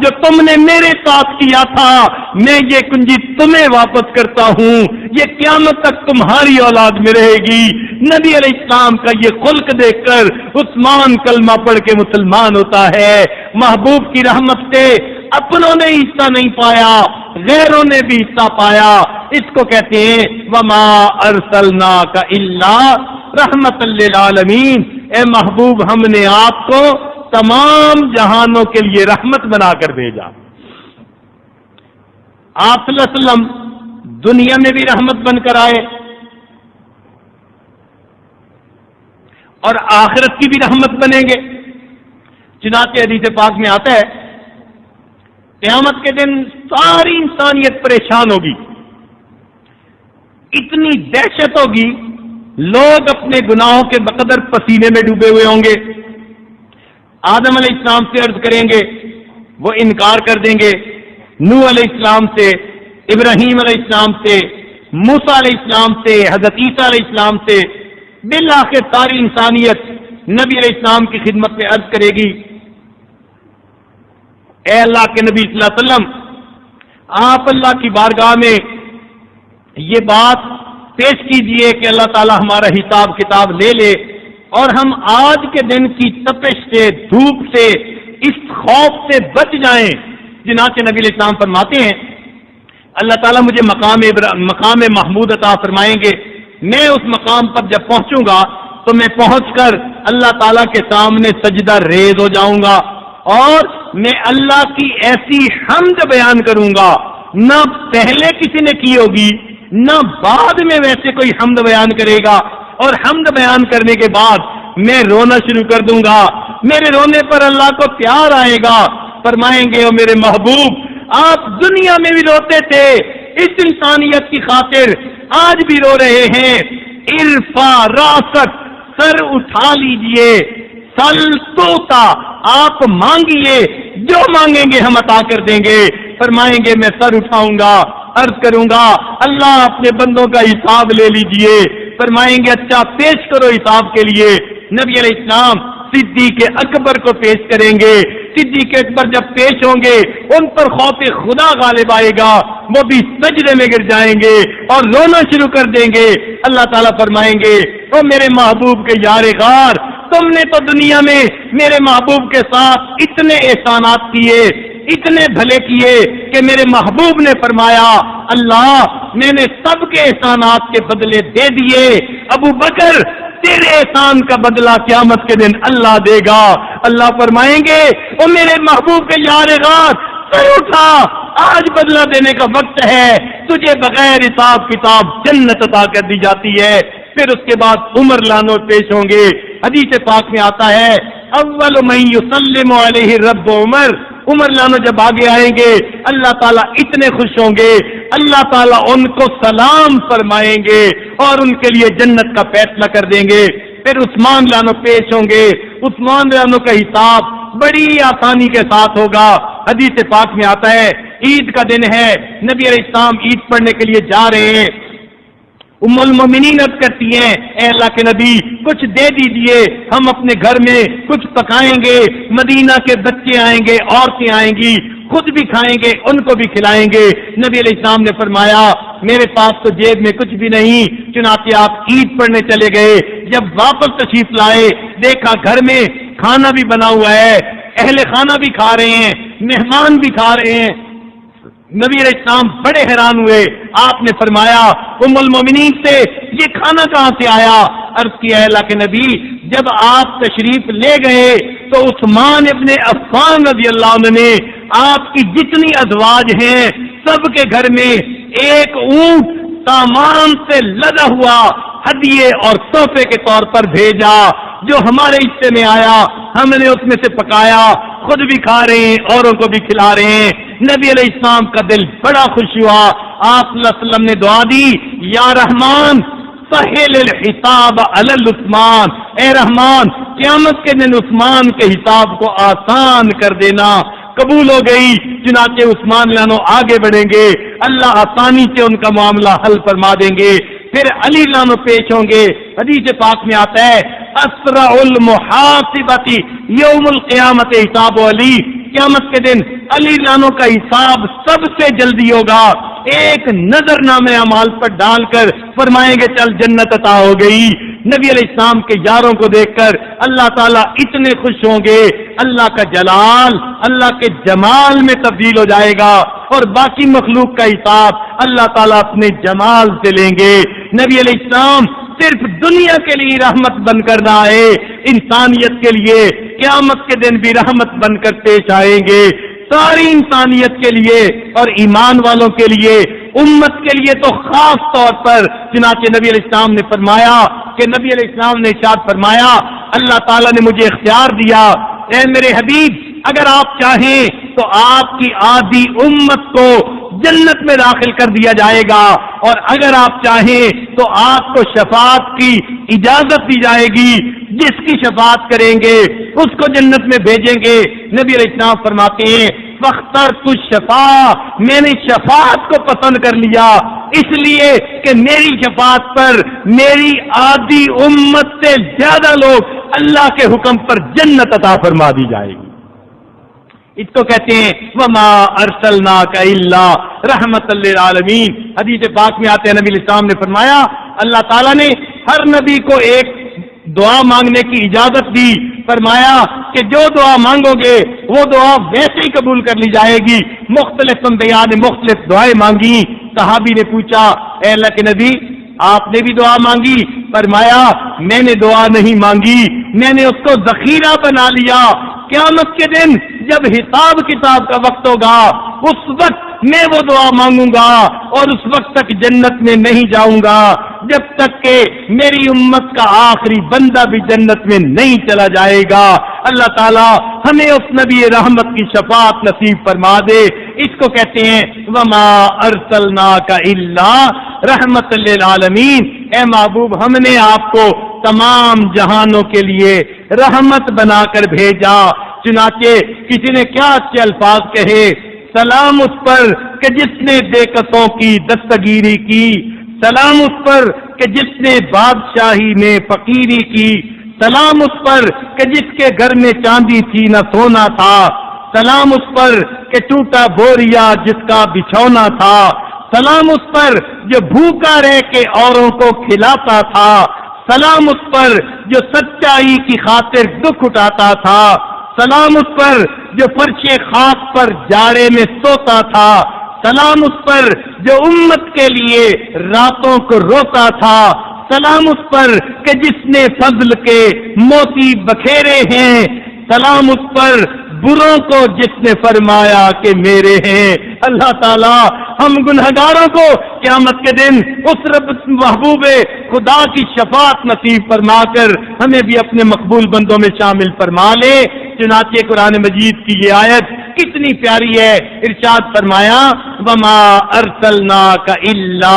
جو تم نے میرے ساتھ کیا تھا. میں یہ کنجی تمہیں واپس کرتا ہوں، یہ قیامت تک تمہاری اولاد میں رہے گی. نبی علیہ السلام کا یہ خلق دیکھ کر عثمان کلمہ پڑھ کے مسلمان ہوتا ہے. محبوب کی رحمت سے اپنوں نے حصہ نہیں پایا، غیروں نے بھی حصہ پایا. اس کو کہتے ہیں وما ارسلناک الا رحمت للعالمین. اے محبوب ہم نے آپ کو تمام جہانوں کے لیے رحمت بنا کر بھیجا. آپ صلی اللہ علیہ وسلم دنیا میں بھی رحمت بن کر آئے اور آخرت کی بھی رحمت بنیں گے. چنانچہ حدیث پاک میں آتا ہے قیامت کے دن ساری انسانیت پریشان ہوگی، اتنی دہشت ہوگی، لوگ اپنے گناہوں کے بقدر پسینے میں ڈوبے ہوئے ہوں گے. آدم علیہ السلام سے عرض کریں گے، وہ انکار کر دیں گے. نوح علیہ السلام سے، ابراہیم علیہ السلام سے، موسیٰ علیہ السلام سے، حضرت عیسیٰ علیہ السلام سے، بالآخر ساری انسانیت نبی علیہ السلام کی خدمت میں عرض کرے گی، اے اللہ کے نبی صلی اللہ علیہ وسلم، آپ اللہ کی بارگاہ میں یہ بات پیش کیجئے کہ اللہ تعالی ہمارا حساب کتاب لے لے اور ہم آج کے دن کی تپش سے، دھوپ سے، اس خوف سے بچ جائیں. چنانچہ نبی علیہ السلام فرماتے ہیں اللہ تعالیٰ مجھے مقام محمود عطا فرمائیں گے. میں اس مقام پر جب پہنچوں گا تو میں پہنچ کر اللہ تعالیٰ کے سامنے سجدہ ریز ہو جاؤں گا اور میں اللہ کی ایسی حمد بیان کروں گا نہ پہلے کسی نے کی ہوگی نہ بعد میں ویسے کوئی حمد بیان کرے گا. اور حمد بیان کرنے کے بعد میں رونا شروع کر دوں گا. میرے رونے پر اللہ کو پیار آئے گا. فرمائیں گے او میرے محبوب آپ دنیا میں بھی روتے تھے، اس انسانیت کی خاطر آج بھی رو رہے ہیں. ارفع راسک، سر اٹھا لیجئے، سل توتا، آپ مانگیے، جو مانگیں گے ہم عطا کر دیں گے. فرمائیں گے میں سر اٹھاؤں گا، عرض کروں گا اللہ اپنے بندوں کا حساب لے لیجئے. فرمائیں گے اچھا پیش کرو حساب کے لیے. نبی علیہ السلام صدیق اکبر کو پیش کریں گے. صدیق اکبر جب پیش ہوں گے ان پر خوف خدا غالب آئے گا، وہ بھی سجدے میں گر جائیں گے اور رونا شروع کر دیں گے. اللہ تعالیٰ فرمائیں گے او میرے محبوب کے یار غار، تم نے تو دنیا میں میرے محبوب کے ساتھ اتنے احسانات کیے، اتنے بھلے کیے کہ میرے محبوب نے فرمایا اللہ میں نے سب کے احسانات کے بدلے دے دیے، ابو بکر تیرے احسان کا بدلہ قیامت کے دن اللہ دے گا. اللہ فرمائیں گے او میرے محبوب کے یار غار سر اٹھا، آج بدلہ دینے کا وقت ہے، تجھے بغیر حساب کتاب جنت عطا کر دی جاتی ہے. پھر اس کے بعد عمر لانو پیش ہوں گے. حدیث پاک میں آتا ہے اول من یسلم علیہ رب عمر لانو جب آگے آئیں گے اللہ تعالیٰ اتنے خوش ہوں گے، اللہ تعالیٰ ان کو سلام فرمائیں گے اور ان کے لیے جنت کا فیصلہ کر دیں گے. پھر عثمان لانو پیش ہوں گے. عثمان لانو کا حساب بڑی آسانی کے ساتھ ہوگا. حدیث پاک میں آتا ہے عید کا دن ہے، نبی علیہ السلام عید پڑھنے کے لیے جا رہے ہیں. ام المومنین عرض کرتی ہیں اے اللہ کے نبی کچھ دے دیجئے، ہم اپنے گھر میں کچھ پکائیں گے، مدینہ کے بچے آئیں گے، عورتیں آئیں گی، خود بھی کھائیں گے، ان کو بھی کھلائیں گے۔ نبی علیہ السلام نے فرمایا میرے پاس تو جیب میں کچھ بھی نہیں، چنانچہ آپ عید پڑھنے چلے گئے۔ جب واپس تشریف لائے دیکھا گھر میں کھانا بھی بنا ہوا ہے، اہل خانہ بھی کھا رہے ہیں، مہمان بھی کھا رہے ہیں۔ نبی علیہ السلام بڑے حیران ہوئے، آپ نے فرمایا ام المومنین سے یہ کھانا کہاں سے آیا؟ عرض کیا اللہ کے نبی جب آپ تشریف لے گئے تو عثمان ابن عفان رضی اللہ عنہ نے آپ کی جتنی ازواج ہیں سب کے گھر میں ایک اونٹ سامان سے لدا ہوا ہدیے اور تحفے کے طور پر بھیجا، جو ہمارے حصے میں آیا ہم نے اس میں سے پکایا، خود بھی کھا رہے ہیں، اوروں کو بھی کھلا رہے ہیں۔ نبی علیہ السلام کا دل بڑا خوش ہوا، آپ صلی اللہ علیہ وسلم نے دعا دی یا رحمان سہل الحساب علی عثمان، اے رحمان قیامت کے دن عثمان کے حساب کو آسان کر دینا۔ قبول ہو گئی، چنانچہ عثمان لانو آگے بڑھیں گے، اللہ آسانی سے ان کا معاملہ حل فرما دیں گے۔ پھر علی لانو پیش ہوں گے، حدیث پاک میں آتا ہے اسرع المحاسبتی یوم القیامت حساب علی، قیامت کے دن علی لانو کا حساب سب سے جلدی ہوگا، ایک نظر نامے اعمال پر ڈال کر فرمائیں گے چل جنت عطا ہو گئی۔ نبی علیہ السلام کے یاروں کو دیکھ کر اللہ تعالیٰ اتنے خوش ہوں گے، اللہ کا جلال اللہ کے جمال میں تبدیل ہو جائے گا، اور باقی مخلوق کا حساب اللہ تعالیٰ اپنے جمال سے لیں گے۔ نبی علیہ السلام صرف دنیا کے لیے رحمت بن کر نہ آئے، انسانیت کے لیے قیامت کے دن بھی رحمت بن کر پیش آئیں گے، ساری انسانیت کے لیے اور ایمان والوں کے لیے، امت کے لیے تو خاص طور پر۔ چنانچہ نبی علیہ السلام نے فرمایا کہ نبی علیہ السلام نے ارشاد فرمایا اللہ تعالیٰ نے مجھے اختیار دیا، اے میرے حبیب اگر آپ چاہیں تو آپ کی آدھی امت کو جنت میں داخل کر دیا جائے گا، اور اگر آپ چاہیں تو آپ کو شفاعت کی اجازت دی جائے گی، جس کی شفاعت کریں گے اس کو جنت میں بھیجیں گے۔ نبی علیہ السلام فرماتے ہیں فاخترت الشفاعة، میں نے شفاعت کو پسند کر لیا، اس لیے کہ میری شفاعت پر میری آدھی امت سے زیادہ لوگ اللہ کے حکم پر جنت عطا فرما دی جائے گی۔ اس کو کہتے ہیں وما ارسلناک الا رحمۃ للعالمین۔ حدیث پاک میں آتے ہیں نبی علیہ السلام نے فرمایا اللہ تعالیٰ نے ہر نبی کو ایک دعا مانگنے کی اجازت دی، فرمایا کہ جو دعا مانگو گے وہ دعا ویسے ہی قبول کر لی جائے گی۔ مختلف انبیاء نے مختلف دعائیں مانگی، صحابی نے پوچھا اے اللہ کے نبی آپ نے بھی دعا مانگی؟ فرمایا میں نے دعا نہیں مانگی، میں نے اس کو ذخیرہ بنا لیا، قیامت کے دن جب حساب کتاب کا وقت ہوگا اس وقت میں وہ دعا مانگوں گا، اور اس وقت تک جنت میں نہیں جاؤں گا جب تک کہ میری امت کا آخری بندہ بھی جنت میں نہیں چلا جائے گا۔ اللہ تعالیٰ ہمیں اس نبی رحمت کی شفاعت نصیب فرما دے۔ اس کو کہتے ہیں وما ارسلناک الا رحمت للعالمین، اے محبوب ہم نے آپ کو تمام جہانوں کے لیے رحمت بنا کر بھیجا۔ چنانچہ کسی نے کیا اچھے الفاظ کہے، سلام اس پر کہ جس نے بےکسوں کی دستگیری کی، سلام اس پر کہ جس نے بادشاہی میں فقیری کی، سلام اس پر کہ جس کے گھر میں چاندی تھی نہ سونا تھا، سلام اس پر کہ ٹوٹا بوریا جس کا بچھونا تھا، سلام اس پر جو بھوکا رہ کے اوروں کو کھلاتا تھا، سلام اس پر جو سچائی کی خاطر دکھ اٹھاتا تھا، سلام اس پر جو فرش خاک پر جاڑے میں سوتا تھا، سلام اس پر جو امت کے لیے راتوں کو روتا تھا، سلام اس پر کہ جس نے فضل کے موتی بکھیرے ہیں، سلام اس پر بروں کو جس نے فرمایا کہ میرے ہیں۔ اللہ تعالیٰ ہم گنہگاروں کو قیامت کے دن اس رب محبوب خدا کی شفاعت نصیب فرما کر ہمیں بھی اپنے مقبول بندوں میں شامل فرما لے۔ چنانچہ قرآن مجید کی یہ آیت کتنی پیاری ہے، ارشاد فرمایا وما ارسلناک الا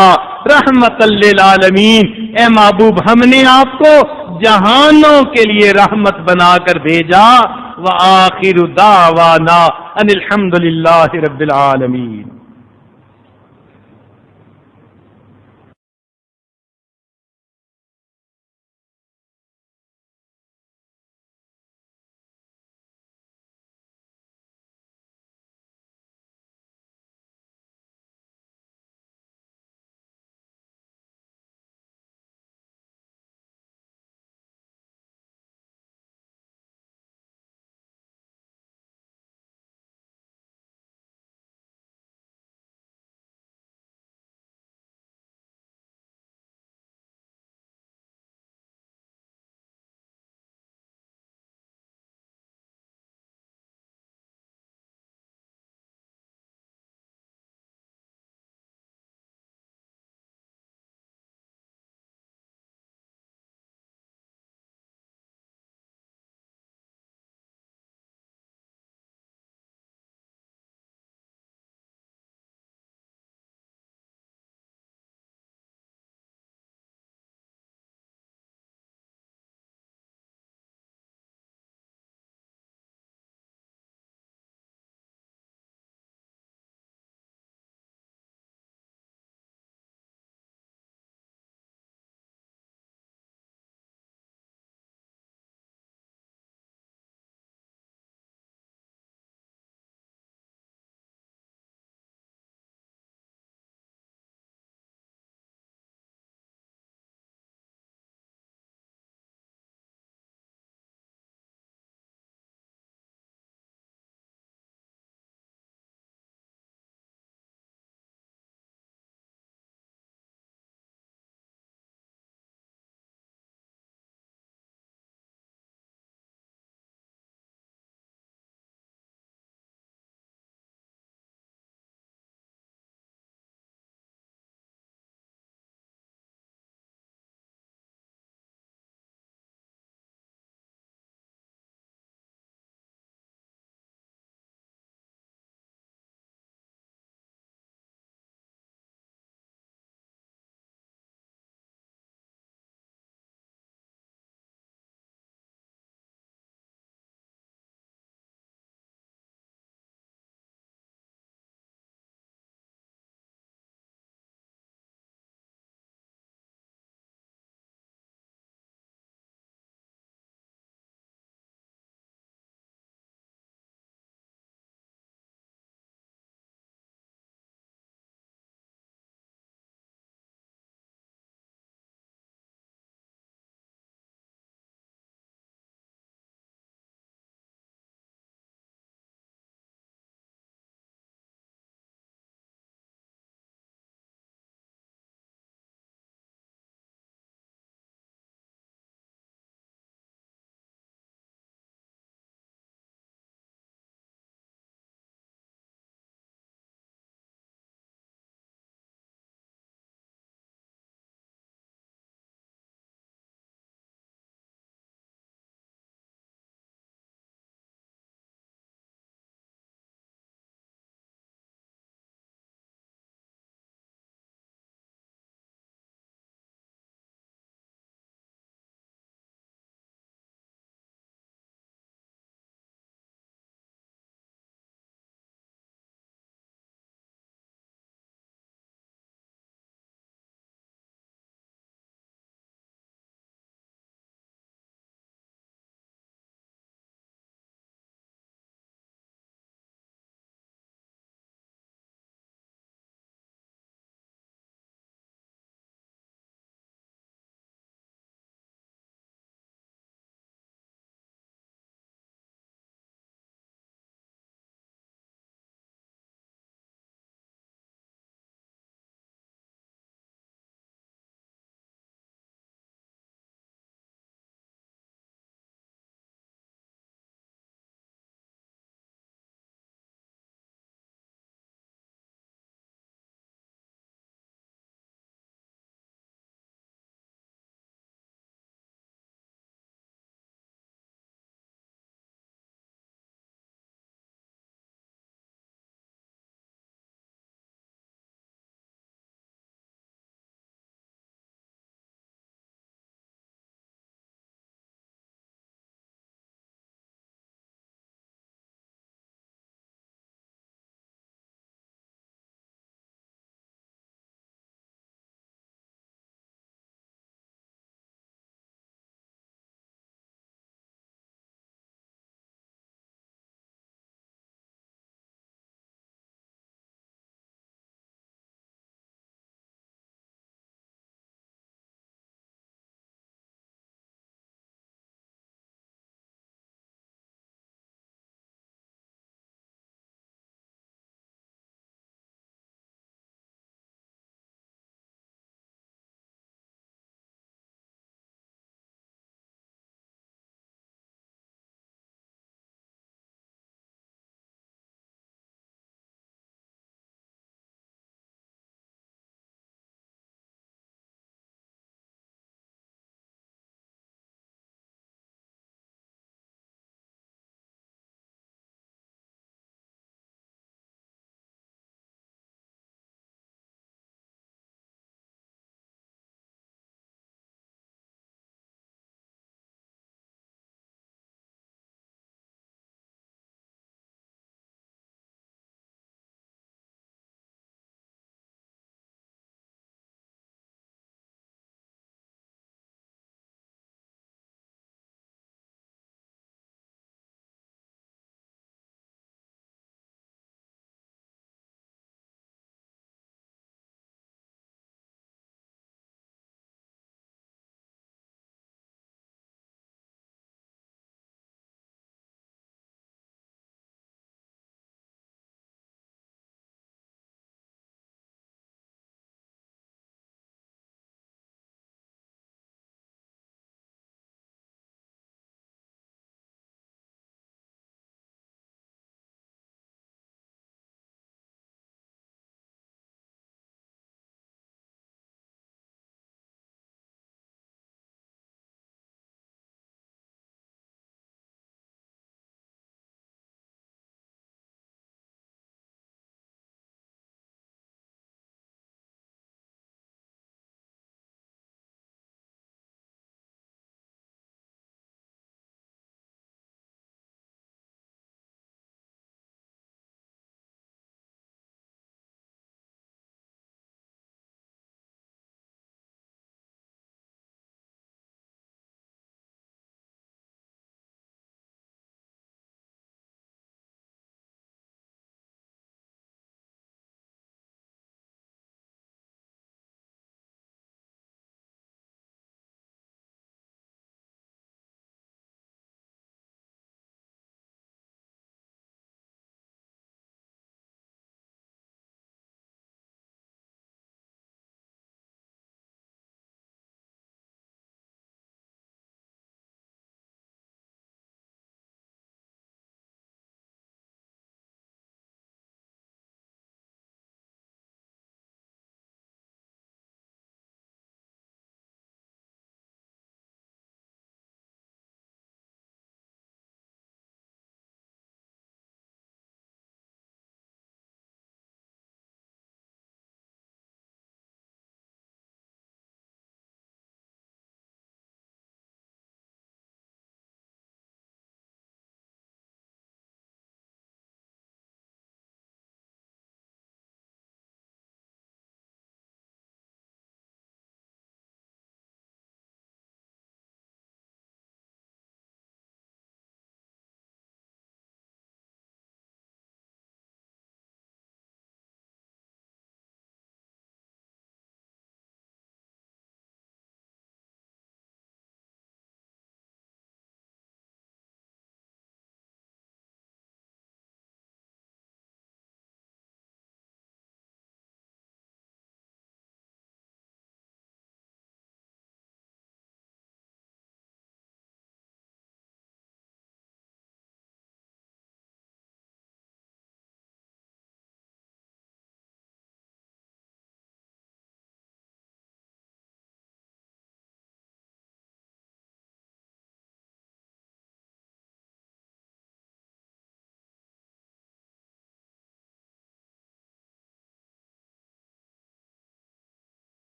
رحمت للعالمین، اے محبوب ہم نے آپ کو جہانوں کے لیے رحمت بنا کر بھیجا۔ وآخر دعوانا ان الحمد للہ رب العالمین۔